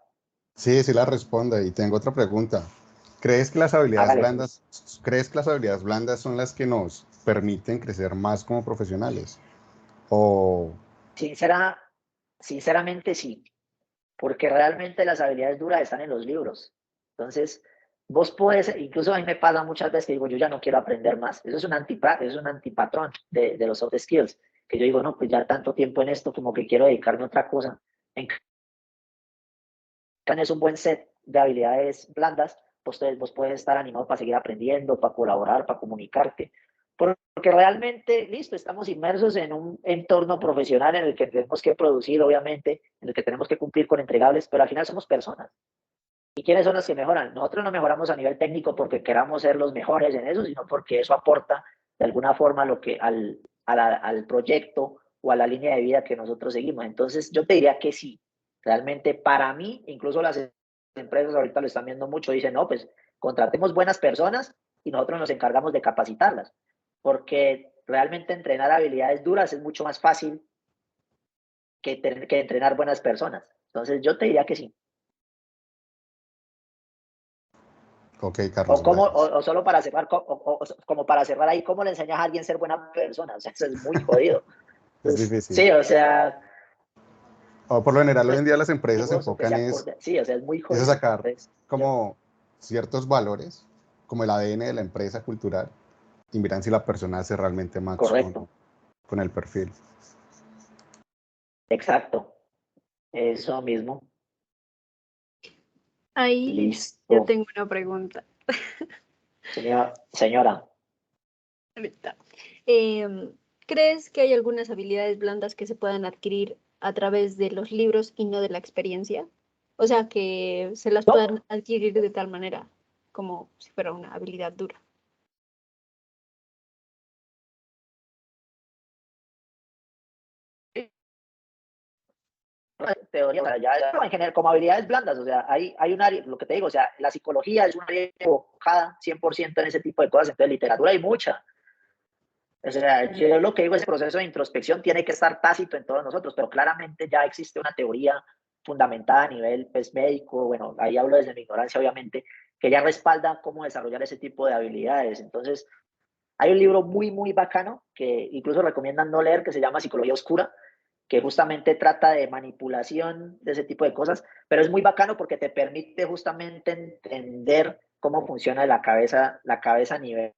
Sí, sí la responde. Y tengo otra pregunta. Hágale. ¿Crees que las habilidades blandas son las que nos permiten crecer más como profesionales? O, Sincera, sinceramente sí, porque realmente las habilidades duras están en los libros. Entonces, vos podés, incluso a mí me pasa muchas veces que digo, yo ya no quiero aprender más. Eso es un antipatrón de los soft skills, que yo digo, no, pues ya tanto tiempo en esto, como que quiero dedicarme a otra cosa. En cambio, es un buen set de habilidades blandas, pues vos puedes estar animado para seguir aprendiendo, para colaborar, para comunicarte. Porque realmente, listo, estamos inmersos en un entorno profesional en el que tenemos que producir, obviamente, en el que tenemos que cumplir con entregables, pero al final somos personas. ¿Y quiénes son los que mejoran? Nosotros no mejoramos a nivel técnico porque queramos ser los mejores en eso, sino porque eso aporta de alguna forma lo que al proyecto o a la línea de vida que nosotros seguimos. Entonces, yo te diría que sí. Realmente, para mí, incluso las empresas ahorita lo están viendo mucho, dicen, no, pues contratemos buenas personas y nosotros nos encargamos de capacitarlas. Porque realmente entrenar habilidades duras es mucho más fácil que entrenar buenas personas. Entonces, yo te diría que sí. ok, Carlos, gracias. O solo para cerrar, como para cerrar ahí, ¿cómo le enseñas a alguien a ser buena persona? O sea, eso es muy jodido. Es Pues, difícil. sí, o sea, O por lo general, hoy en día las empresas se o que enfocan se acorde. Sí, o sea, es muy es a jodido. sacar Entonces, como ciertos valores, como el ADN de la empresa cultural, y miran si la persona hace realmente match correcto, con el perfil. exacto. Eso mismo. Ahí yo Listo. tengo una pregunta. Señora. Ahorita. Em, ¿Crees que hay algunas habilidades blandas que se puedan adquirir a través de los libros y no de la experiencia? O sea, que se las No, puedan adquirir de tal manera como si fuera una habilidad dura. teoría, o sea, ya en general, como habilidades blandas, o sea, hay un área, lo que te digo, o sea, la psicología es una área enfocada 100% en ese tipo de cosas, entonces literatura hay mucha. O sea, yo lo que digo, ese proceso de introspección tiene que estar tácito en todos nosotros, pero claramente ya existe una teoría fundamentada a nivel pues, médico, bueno, ahí hablo desde mi ignorancia, obviamente, que ya respalda cómo desarrollar ese tipo de habilidades. Entonces, hay un libro muy, muy bacano que incluso recomiendan no leer, que se llama Psicología Oscura, que justamente trata de manipulación de ese tipo de cosas, pero es muy bacano porque te permite justamente entender cómo funciona la cabeza a nivel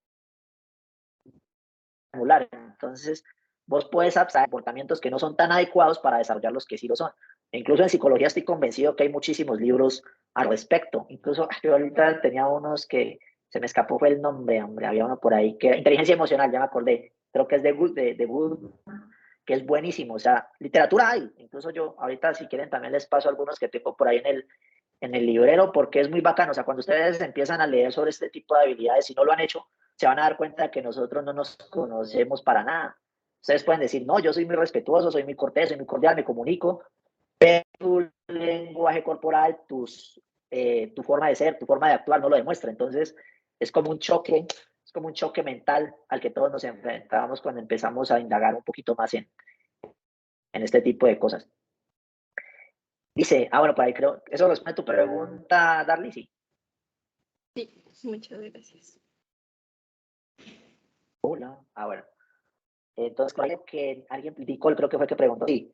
celular. Entonces, vos puedes abstraer comportamientos que no son tan adecuados para desarrollar los que sí lo son. E incluso en psicología estoy convencido que hay muchísimos libros al respecto. Incluso yo ahorita tenía unos que se me escapó fue el nombre, hombre, había uno por ahí que inteligencia emocional, ya me acordé. Creo que es de Wood, que es buenísimo. O sea, literatura hay. Incluso yo ahorita si quieren también les paso algunos que tengo por ahí en el librero porque es muy bacano. O sea, cuando ustedes empiezan a leer sobre este tipo de habilidades, si no lo han hecho, se van a dar cuenta que nosotros no nos conocemos para nada. Ustedes pueden decir, no, yo soy muy respetuoso, soy muy cortés, soy muy cordial, me comunico, pero tu lenguaje corporal, tu forma de ser, tu forma de actuar no lo demuestra. Entonces, es como un choque mental al que todos nos enfrentamos cuando empezamos a indagar un poquito más en este tipo de cosas. Dice, bueno, por ahí creo, eso responde a tu pregunta, Darly, sí. Sí, muchas gracias. Hola, bueno. Entonces, creo que alguien, Nicole, creo que fue que preguntó, sí.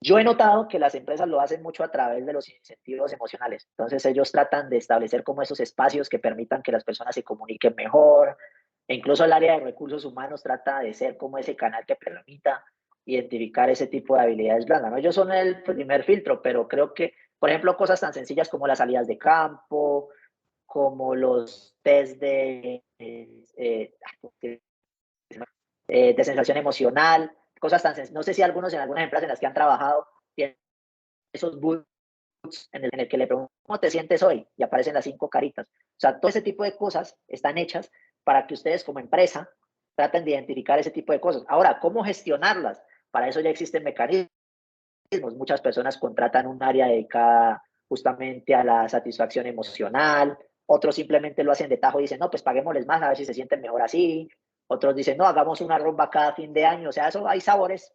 Yo he notado que las empresas lo hacen mucho a través de los incentivos emocionales. Entonces, ellos tratan de establecer como esos espacios que permitan que las personas se comuniquen mejor. E incluso el área de recursos humanos trata de ser como ese canal que permita identificar ese tipo de habilidades blandas, ¿no? Ellos son el primer filtro, pero creo que, por ejemplo, cosas tan sencillas como las salidas de campo, como los test de sensación emocional, cosas tan sencillas. No sé si algunos en algunas empresas en las que han trabajado tienen esos boots en el que le preguntan, ¿cómo te sientes hoy? Y aparecen las 5 caritas. O sea, todo ese tipo de cosas están hechas para que ustedes como empresa traten de identificar ese tipo de cosas. Ahora, ¿cómo gestionarlas? Para eso ya existen mecanismos. Muchas personas contratan un área dedicada justamente a la satisfacción emocional, otros simplemente lo hacen de tajo y dicen, no, pues paguémosles más a ver si se sienten mejor así. Otros dicen, no, hagamos una rumba cada fin de año. O sea, eso hay sabores,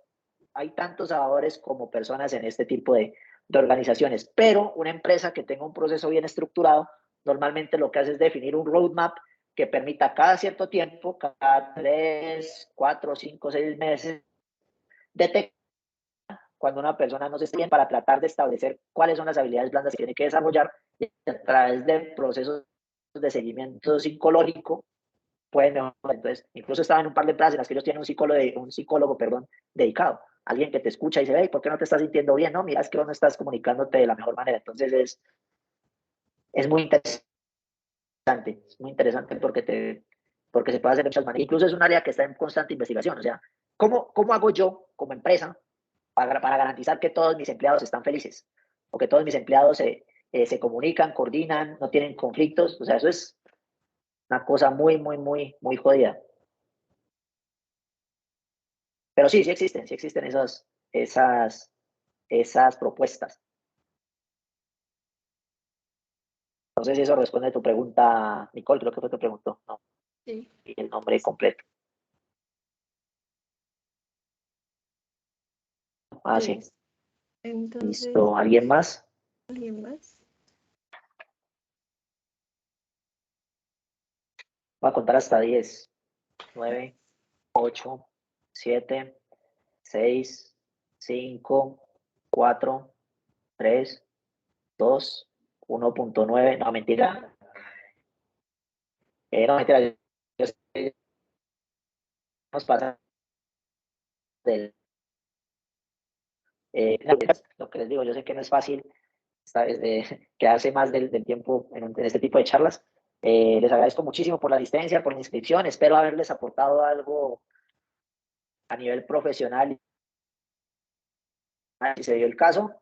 hay tantos sabores como personas en este tipo de organizaciones. Pero una empresa que tenga un proceso bien estructurado, normalmente lo que hace es definir un roadmap que permita cada cierto tiempo, cada 3, 4, 5, 6 meses, detectar cuando una persona no se está bien para tratar de establecer cuáles son las habilidades blandas que tiene que desarrollar y a través de procesos de seguimiento psicológico pueden mejorar. Entonces, incluso estaba en un par de empresas en las que ellos tienen un psicólogo, dedicado, alguien que te escucha y dice, hey, ¿por qué no te estás sintiendo bien? No, mira, es que no estás comunicándote de la mejor manera. Entonces, es muy interesante porque se puede hacer de muchas maneras. Incluso es un área que está en constante investigación. O sea, ¿cómo hago yo como empresa para garantizar que todos mis empleados están felices o que todos mis empleados se comunican, coordinan, no tienen conflictos? O sea, eso es una cosa muy, muy, muy, muy jodida. Pero sí existen esas propuestas. No sé si eso responde a tu pregunta, Nicole, creo que fue tu pregunta, ¿no? Sí. El nombre completo. Sí. Entonces, Listo. ¿Alguien más? ¿alguien más? Voy a contar hasta 10. 9, 8, 7, 6, 5, 4, 3, 2, 1.9. No, mentira. No, mentira. Nos pasa del. Lo que les digo, yo sé que no es fácil quedarse más del tiempo en este tipo de charlas. Les agradezco muchísimo por la asistencia, por la inscripción. Espero haberles aportado algo a nivel profesional, si se dio el caso,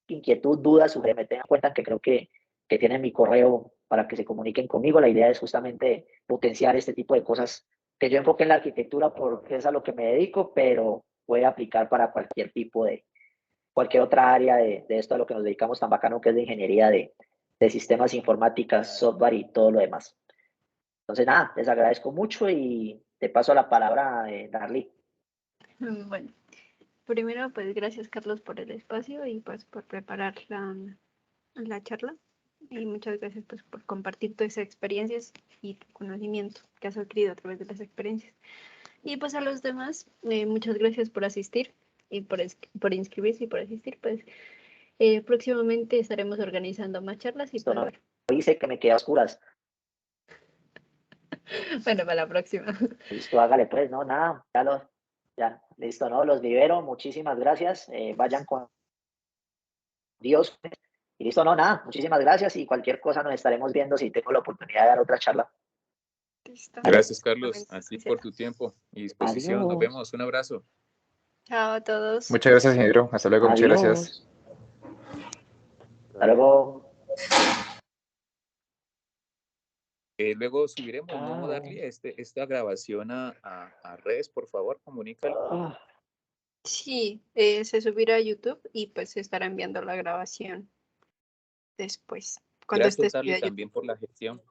inquietud, dudas, me tengan en cuenta que creo que tienen mi correo para que se comuniquen conmigo. La idea es justamente potenciar este tipo de cosas que yo enfoqué en la arquitectura porque es a lo que me dedico, pero puede aplicar para cualquier tipo de, cualquier otra área de esto a lo que nos dedicamos tan bacano que es de ingeniería de sistemas informáticas, software y todo lo demás. Entonces, nada, les agradezco mucho y te paso la palabra, Darly. Bueno, primero, pues gracias, Carlos, por el espacio y pues por preparar la charla. Y muchas gracias pues, por compartir todas esas experiencias y tu conocimiento que has adquirido a través de las experiencias. Y pues a los demás, muchas gracias por asistir y por inscribirse y por asistir. Pues próximamente estaremos organizando más charlas y Listo, pues no dice que me quedé a oscuras. bueno, para la próxima. Listo, hágale pues, no, nada, ya, listo, no, los libero, muchísimas gracias, vayan con Dios. Y listo, no, nada, muchísimas gracias y cualquier cosa nos estaremos viendo si tengo la oportunidad de dar otra charla. Listo. Gracias, Carlos, así por tu tiempo y disposición. Nos Adiós. vemos, un abrazo. Chao a todos. Muchas gracias, ingeniero. Hasta luego, muchas gracias. Adiós. Hasta luego. Luego subiremos, ¿no, Darly? Esta grabación a redes, por favor, comunícalo. Sí, se subirá a YouTube y pues se estará enviando la grabación después. Cuando Gracias, esté Darly, subida a YouTube. también por la gestión.